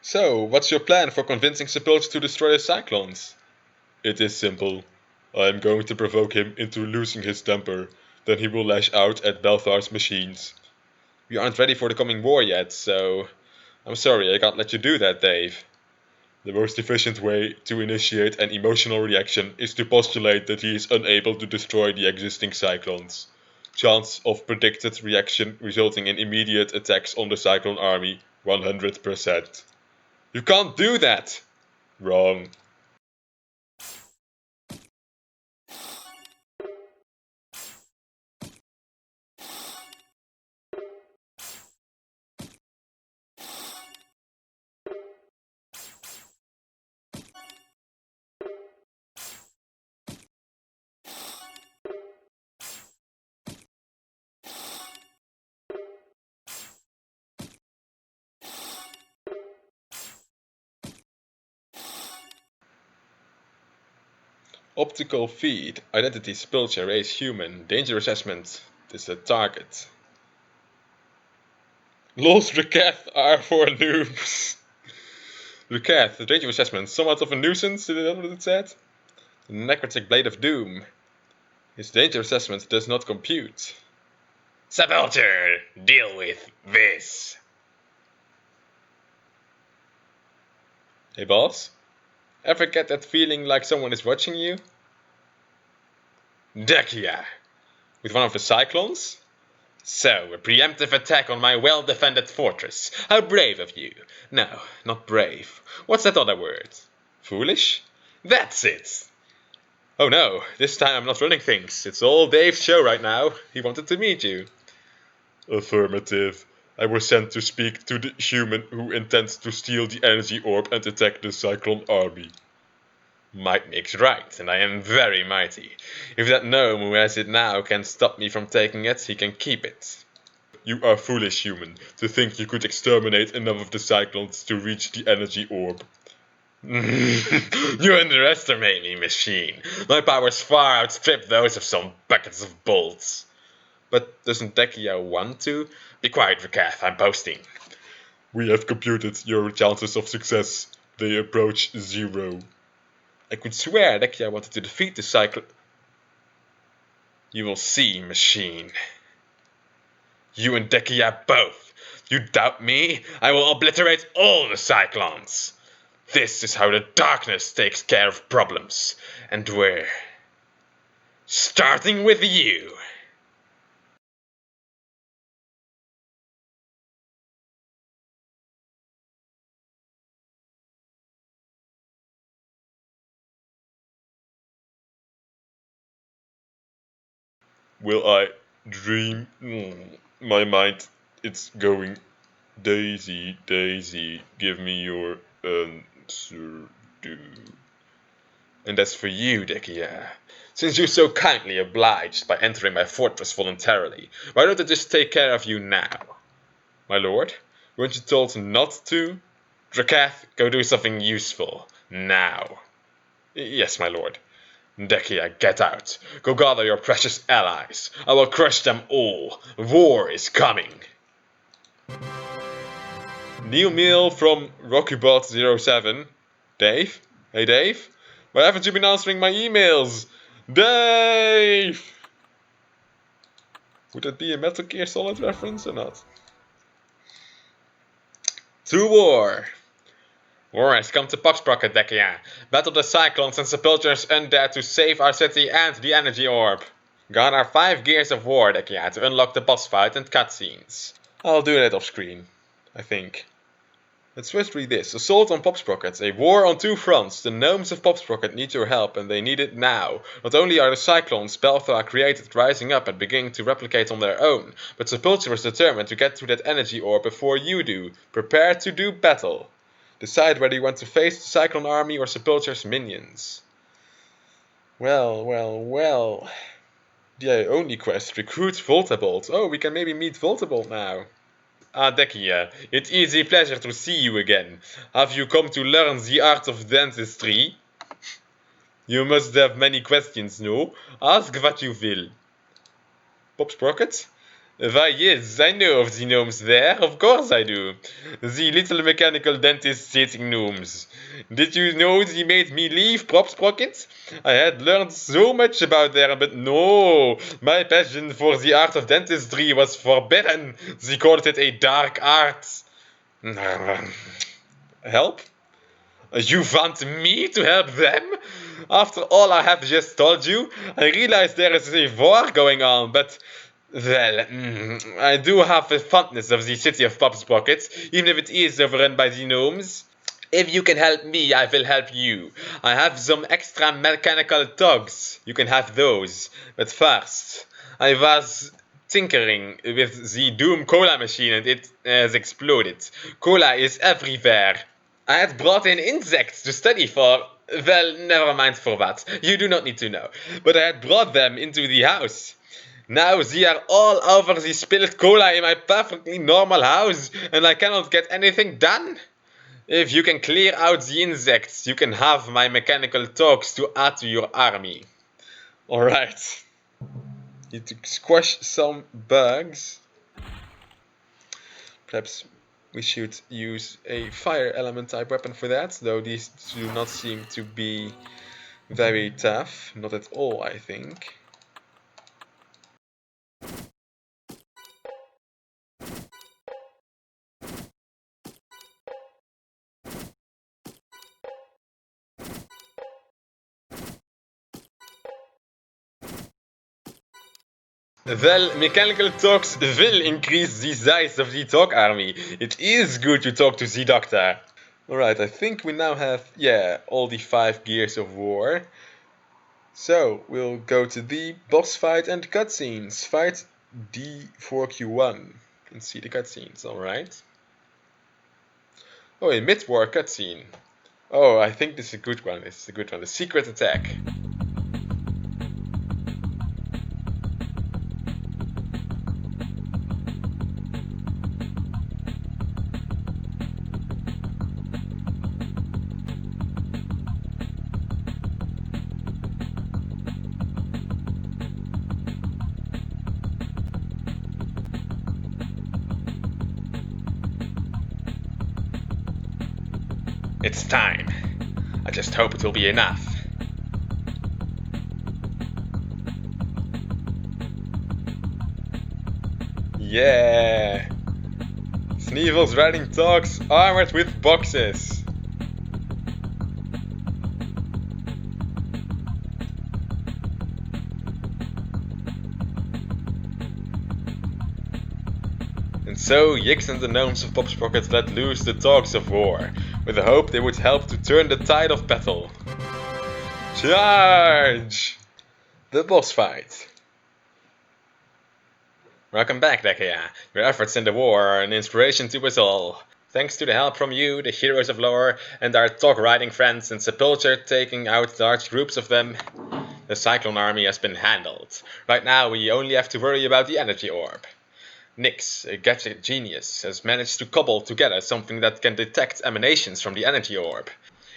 So, what's your plan for convincing Sepulcher to destroy the Cyclones? It is simple. I am going to provoke him into losing his temper. Then he will lash out at Belthar's machines. We aren't ready for the coming war yet, so I'm sorry I can't let you do that, Dave. The most efficient way to initiate an emotional reaction is to postulate that he is unable to destroy the existing Cyclones. Chance of predicted reaction resulting in immediate attacks on the Cyclone army, 100%. You can't do that! Wrong. Optical feed, identity Sepulcher, race human, danger assessment, this is the target. Los Reketh are for noobs. Reketh, the danger assessment, somewhat of a nuisance, is that what it said? The necrotic blade of doom. His danger assessment does not compute. Sepulcher, deal with this. Hey boss? Ever get that feeling like someone is watching you? Dekia! With one of the Cyclones? So, a preemptive attack on my well-defended fortress. How brave of you. No, not brave. What's that other word? Foolish? That's it! Oh no, this time I'm not running things. It's all Dave's show right now. He wanted to meet you. Affirmative. I was sent to speak to the human who intends to steal the Energy Orb and attack the Cyclone army. Might makes right, and I am very mighty. If that gnome who has it now can stop me from taking it, he can keep it. You are foolish, human, to think you could exterminate enough of the Cyclones to reach the Energy Orb. You underestimate me, machine. My powers far outstrip those of some buckets of bolts. But doesn't Dekia want to? Be quiet, Reketh, I'm boasting. We have computed your chances of success. They approach 0. I could swear Dekia wanted to defeat the Cyclone. You will see, machine. You and Dekia both. You doubt me? I will obliterate all the Cyclones. This is how the darkness takes care of problems. And we're starting with you. Will I dream? My mind, it's going. Daisy, Daisy, give me your answer, do. And as for you, Dekia, since you so kindly obliged by entering my fortress voluntarily, why don't I just take care of you now? My lord, weren't you told not to? Reketh, go do something useful, now. Yes, my lord. Dekia, get out. Go gather your precious allies. I will crush them all. War is coming. New mail from RockyBot07. Dave? Hey Dave? Why haven't you been answering my emails? Dave! Would that be a Metal Gear Solid reference or not? To war! Alright, come to Poxsprocket, Dekia. Battle the Cyclones and Sepulchre's undead to save our city and the Energy Orb. Garner 5 Gears of War, Dekia, to unlock the boss fight and cutscenes. I'll do that off screen, I think. Let's first read this. Assault on Popsprocket. A war on two fronts. The gnomes of Popsprocket need your help, and they need it now. Not only are the cyclones Belthra created rising up and beginning to replicate on their own, but Sepulchre is determined to get to that energy orb before you do. Prepare to do battle. Decide whether you want to face the Cyclone army or Sepulchre's minions. Well. The only quest, recruit Voltabolt. Oh, we can maybe meet Voltabolt now. Dekia, it is a pleasure to see you again. Have you come to learn the art of dentistry? You must have many questions, no? Ask what you will. Popsprocket? Why yes, I know of the gnomes there, of course I do. The little mechanical dentist-sitting gnomes. Did you know they made me leave Popsprocket? I had learned so much about them, but no, my passion for the art of dentistry was forbidden. They called it a dark art. Help? You want me to help them? After all I have just told you, I realize there is a war going on, but... Well, I do have a fondness of the city of Popsprocket, even if it is overrun by the gnomes. If you can help me, I will help you. I have some extra mechanical tugs. You can have those. But first, I was tinkering with the Doom Cola machine and it has exploded. Cola is everywhere. I had brought in insects to study for... Well, never mind for what. You do not need to know. But I had brought them into the house. Now they are all over the spilled cola in my perfectly normal house, and I cannot get anything done. If you can clear out the insects, you can have my mechanical tugs to add to your army. Alright. Need to squash some bugs. Perhaps we should use a fire element type weapon for that, though these do not seem to be very tough. Not at all, I think. Well, mechanical talks will increase the size of the talk army. It is good to talk to the doctor. Alright, I think we now have, all the 5 gears of war. So, we'll go to the boss fight and cutscenes. Fight D4Q1. And see the cutscenes, alright. Oh, a mid-war cutscene. Oh, I think this is a good one. This is a good one. The secret attack. It's time. I just hope it will be enough. Yeah! Sneevel's riding dogs armored with boxes. And so Yix and the gnomes of Popsprocket let loose the dogs of war, with the hope they would help to turn the tide of battle. Charge! The boss fight. Welcome back, Dekia. Your efforts in the war are an inspiration to us all. Thanks to the help from you, the heroes of lore, and our dog riding friends in Sepulchre taking out large groups of them, the Cyclone army has been handled. Right now we only have to worry about the Energy Orb. Nyx, a gadget genius, has managed to cobble together something that can detect emanations from the Energy Orb.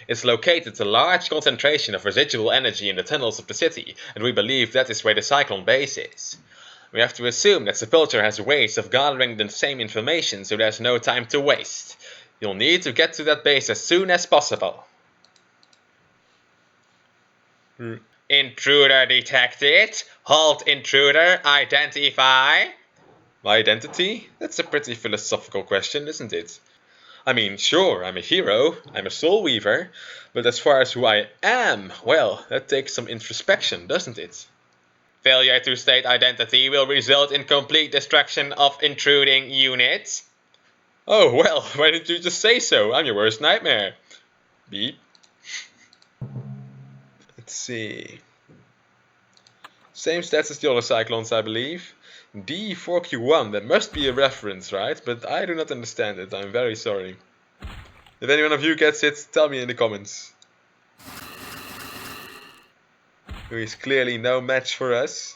It's located a large concentration of residual energy in the tunnels of the city, and we believe that is where the Cyclone base is. We have to assume that Sepulchre has ways of gathering the same information, so there's no time to waste. You'll need to get to that base as soon as possible. Intruder detected. Halt intruder, identify. My identity? That's a pretty philosophical question, isn't it? I mean, sure, I'm a hero, I'm a soul weaver, but as far as who I am, well, that takes some introspection, doesn't it? Failure to state identity will result in complete destruction of intruding units. Oh, well, why didn't you just say so? I'm your worst nightmare. Beep. Let's see. Same stats as the other Cyclones, I believe. D4Q1, that must be a reference, right? But I do not understand it, I'm very sorry. If any one of you gets it, tell me in the comments. Who is clearly no match for us.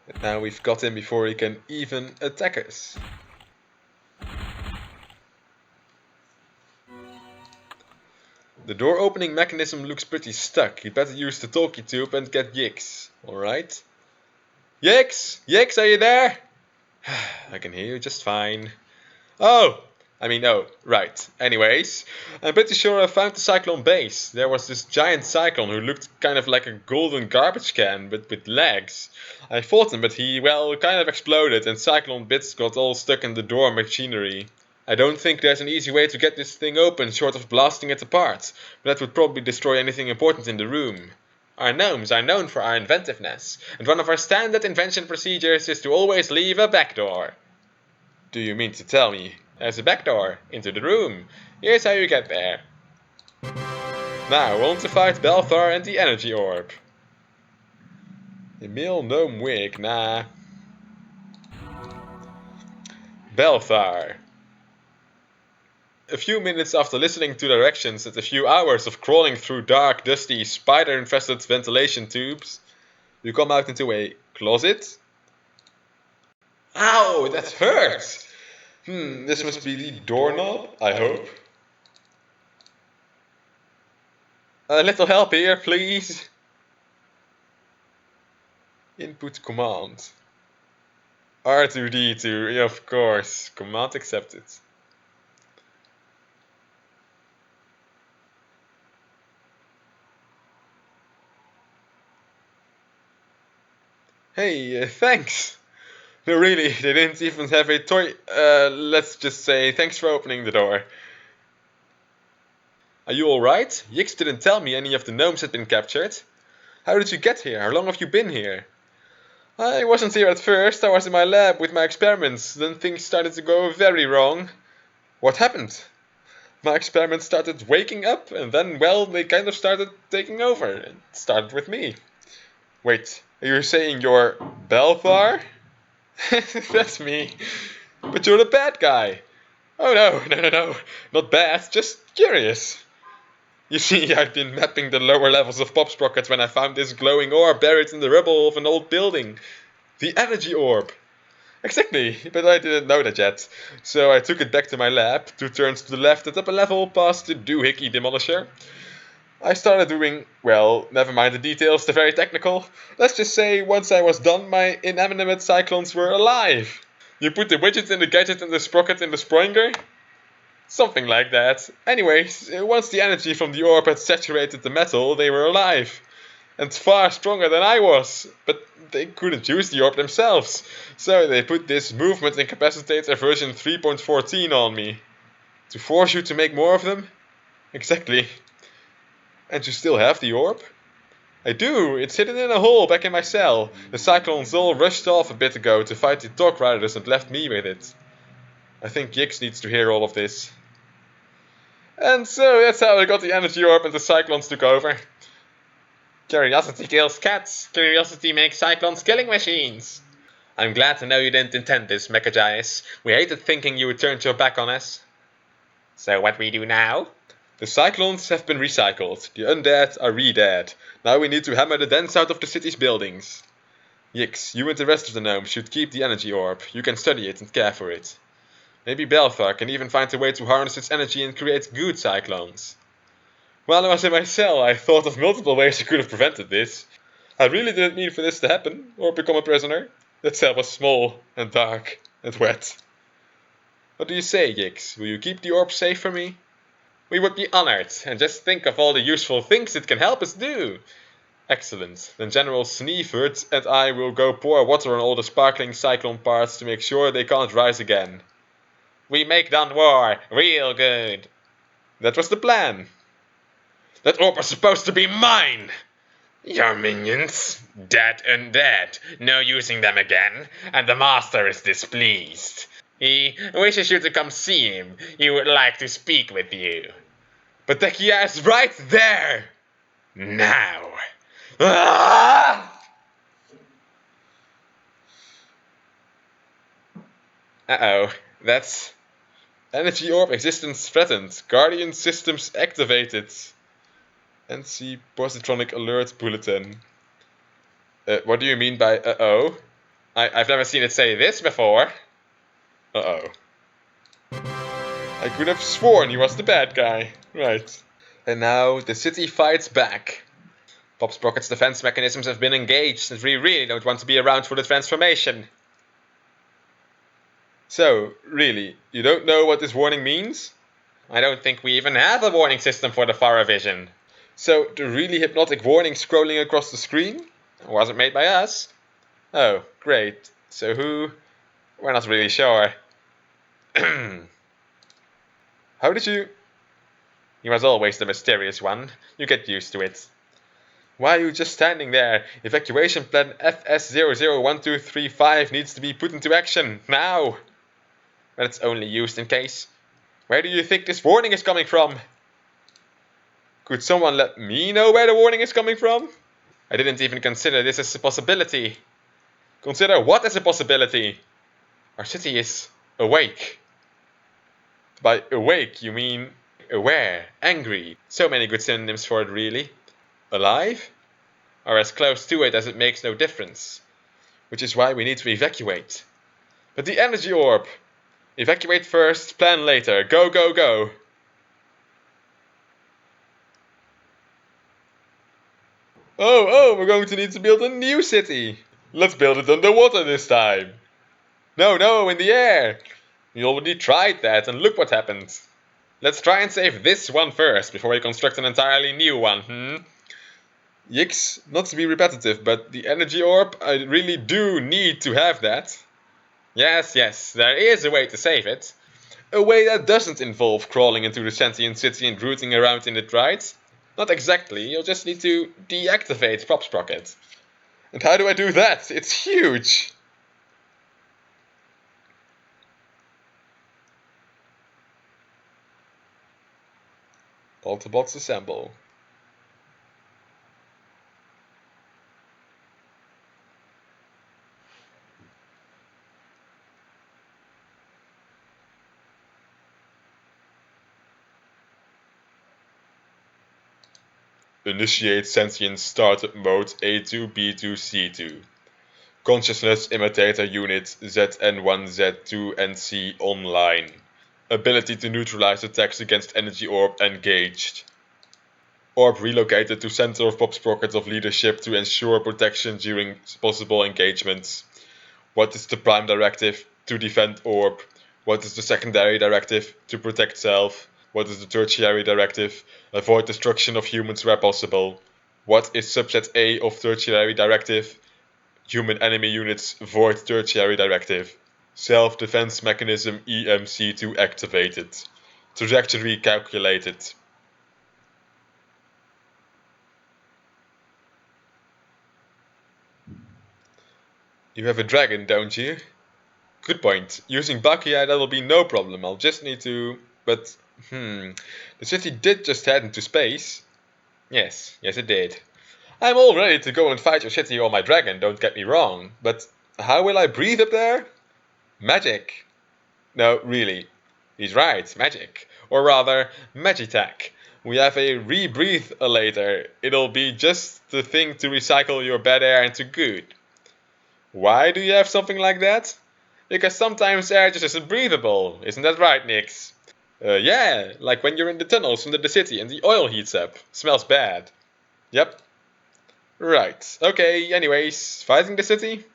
But now we've got him before he can even attack us. The door opening mechanism looks pretty stuck. You'd better use the talkie tube and get Yix. Alright? Yix! Yix, are you there? I can hear you just fine. Oh! Right. Anyways, I'm pretty sure I found the Cyclone base. There was this giant Cyclone who looked kind of like a golden garbage can, but with legs. I fought him, but he, well, kind of exploded and Cyclone bits got all stuck in the door machinery. I don't think there's an easy way to get this thing open short of blasting it apart, but that would probably destroy anything important in the room. Our gnomes are known for our inventiveness, and one of our standard invention procedures is to always leave a back door. Do you mean to tell me there's a back door into the room? Here's how you get there. Now, on to fight Balthar and the Energy Orb. Emil Gnome Wig, nah. Balthar. A few minutes after listening to directions and a few hours of crawling through dark, dusty, spider-infested ventilation tubes, you come out into a closet. Ow, that hurts! This must be the doorknob, I hope. A little help here, please. Input command. R2D2, yeah, of course. Command accepted. Hey, thanks! No, really, they didn't even have a toy. Let's just say thanks for opening the door. Are you alright? Yix didn't tell me any of the gnomes had been captured. How did you get here? How long have you been here? I wasn't here at first. I was in my lab with my experiments. Then things started to go very wrong. What happened? My experiments started waking up, and then, well, they kind of started taking over. It started with me. Wait, are you saying you're Balthar? That's me. But you're the bad guy. Oh no. Not bad, just curious. You see, I've been mapping the lower levels of Pop Sprocket when I found this glowing orb buried in the rubble of an old building. The Energy Orb. Exactly, but I didn't know that yet. So I took it back to my lab, 2 turns to the left and up a level past the doohickey demolisher. I started doing, well, never mind the details, they're very technical. Let's just say once I was done, my inanimate cyclones were alive. You put the widget in the gadget and the sprocket in the springer? Something like that. Anyways, once the energy from the orb had saturated the metal, they were alive. And far stronger than I was. But they couldn't use the orb themselves. So they put this movement incapacitator version 3.14 on me. To force you to make more of them? Exactly. And you still have the orb? I do, it's hidden in a hole back in my cell. The Cyclones all rushed off a bit ago to fight the Talk Riders and left me with it. I think Yix needs to hear all of this. And so that's how I got the Energy Orb and the Cyclones took over. Curiosity kills cats. Curiosity makes Cyclones killing machines. I'm glad to know you didn't intend this, Mechagias. We hated thinking you would turn your back on us. So what we do now? The Cyclones have been recycled. The undead are re-dead. Now we need to hammer the dents out of the city's buildings. Yix, you and the rest of the gnomes should keep the Energy Orb. You can study it and care for it. Maybe Balthar can even find a way to harness its energy and create good cyclones. While I was in my cell, I thought of multiple ways I could have prevented this. I really didn't mean for this to happen, or become a prisoner. That cell was small, and dark, and wet. What do you say, Yix? Will you keep the orb safe for me? We would be honored, and just think of all the useful things it can help us do. Excellent. Then General Sneeford and I will go pour water on all the sparkling cyclone parts to make sure they can't rise again. We make done war real good. That was the plan. That orb was supposed to be mine! Your minions, dead and dead, no using them again, and the master is displeased. He wishes you to come see him. He would like to speak with you. But Tekia is right there! Now. Ah! Uh-oh, that's... Energy Orb existence threatened. Guardian systems activated. NC Positronic Alert Bulletin. What do you mean by uh-oh? I've never seen it say this before. Uh-oh. I could have sworn he was the bad guy. Right. And now the city fights back. Pop Sprocket's defense mechanisms have been engaged, and we really don't want to be around for the transformation. So, really, you don't know what this warning means? I don't think we even have a warning system for the Faravision. So, the really hypnotic warning scrolling across the screen? It wasn't made by us. Oh, great. So who? We're not really sure. How did you... He was always the mysterious one. You get used to it. Why are you just standing there? Evacuation plan FS001235 needs to be put into action, now! But it's only used in case. Where do you think this warning is coming from? Could someone let me know where the warning is coming from? I didn't even consider this as a possibility. Consider what as a possibility? Our city is awake. By awake, you mean aware, angry. So many good synonyms for it, really. Alive? Or as close to it as it makes no difference. Which is why we need to evacuate. But the energy orb! Evacuate first, plan later. Go, go, go! Oh, we're going to need to build a new city! Let's build it underwater this time! No, in the air! We already tried that and look what happened. Let's try and save this one first before we construct an entirely new one, Yikes, not to be repetitive, but the energy orb, I really do need to have that. Yes, there is a way to save it. A way that doesn't involve crawling into the sentient city and rooting around in it, right? Not exactly, you'll just need to deactivate Pop Sprocket. And how do I do that? It's huge! Autobots assemble. Initiate sentient startup mode A2B2C2. Consciousness imitator unit ZN1Z2NC online. Ability to neutralize attacks against energy orb engaged. Orb relocated to center of Pop Sprocket of leadership to ensure protection during possible engagements. What is the prime directive? To defend orb. What is the secondary directive? To protect self. What is the tertiary directive? Avoid destruction of humans where possible. What is subset A of tertiary directive? Human enemy units void tertiary directive. Self-defense mechanism EMC2 activated. Trajectory calculated. You have a dragon, don't you? Good point. Using Bakia, that'll be no problem. I'll just need to... But, the city did just head into space. Yes, it did. I'm all ready to go and fight your city or my dragon, don't get me wrong. But how will I breathe up there? Magic. No, really. He's right, magic. Or rather, Magitac. We have a rebreathe-alator. It'll be just the thing to recycle your bad air into good. Why do you have something like that? Because sometimes air just isn't breathable. Isn't that right, Nix? Yeah, like when you're in the tunnels under the city and the oil heats up. Smells bad. Yep. Right. Okay, anyways, fighting the city?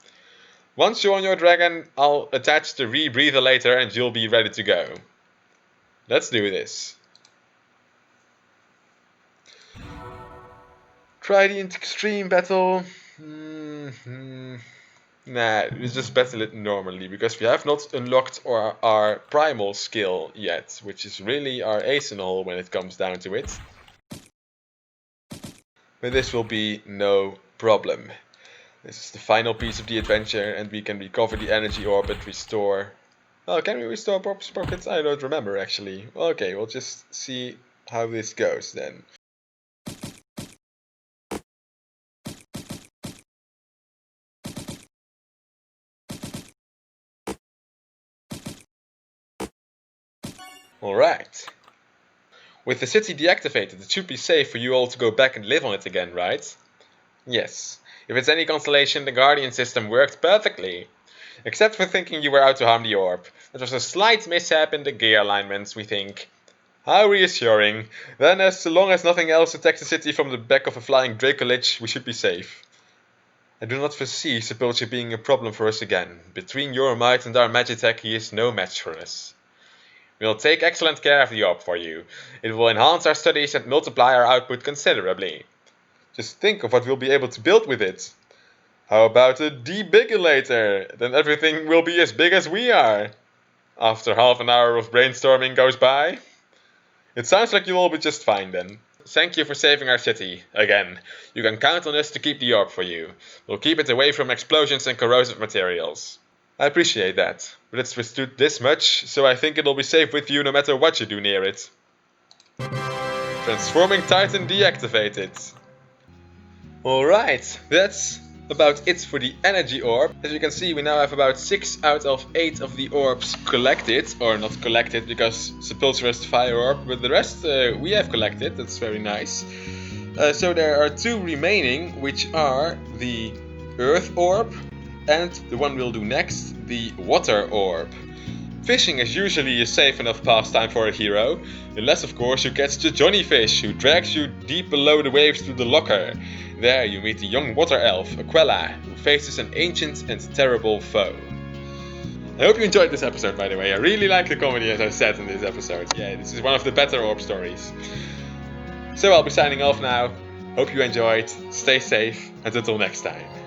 Once you're on your dragon, I'll attach the rebreathe-alator and you'll be ready to go. Let's do this. Try the extreme battle. Nah, let's just battle it normally, because we have not unlocked our primal skill yet, which is really our arsenal when it comes down to it. But this will be no problem. This is the final piece of the adventure, and we can recover the energy orb and restore... Oh, can we restore Sprockets? I don't remember actually. Okay, we'll just see how this goes then. Alright. With the city deactivated, it should be safe for you all to go back and live on it again, right? Yes. If it's any consolation, the Guardian system worked perfectly. Except for thinking you were out to harm the orb. There was a slight mishap in the gear alignments, we think. How reassuring. Then as long as nothing else attacks the city from the back of a flying Dracolich, we should be safe. I do not foresee Sepulchre being a problem for us again. Between your might and our Magitech, he is no match for us. We will take excellent care of the orb for you. It will enhance our studies and multiply our output considerably. Just think of what we'll be able to build with it. How about a debigulator? Then everything will be as big as we are. After half an hour of brainstorming goes by. It sounds like you'll all be just fine then. Thank you for saving our city. Again, you can count on us to keep the orb for you. We'll keep it away from explosions and corrosive materials. I appreciate that, but it's withstood this much, so I think it'll be safe with you no matter what you do near it. Transforming Titan deactivated. Alright, that's about it for the energy orb. As you can see, we now have about 6 out of 8 of the orbs collected, or not collected because Sepulchre has the fire orb, but the rest we have collected. That's very nice. So there are 2 remaining, which are the earth orb and the one we'll do next, the water orb. Fishing is usually a safe enough pastime for a hero, unless of course you catch the Johnny Fish, who drags you deep below the waves to the locker. There you meet the young water elf, Aquella, who faces an ancient and terrible foe. I hope you enjoyed this episode, by the way. I really like the comedy, as I said in this episode. Yeah, this is one of the better orb stories. So I'll be signing off now. Hope you enjoyed, stay safe, and until next time.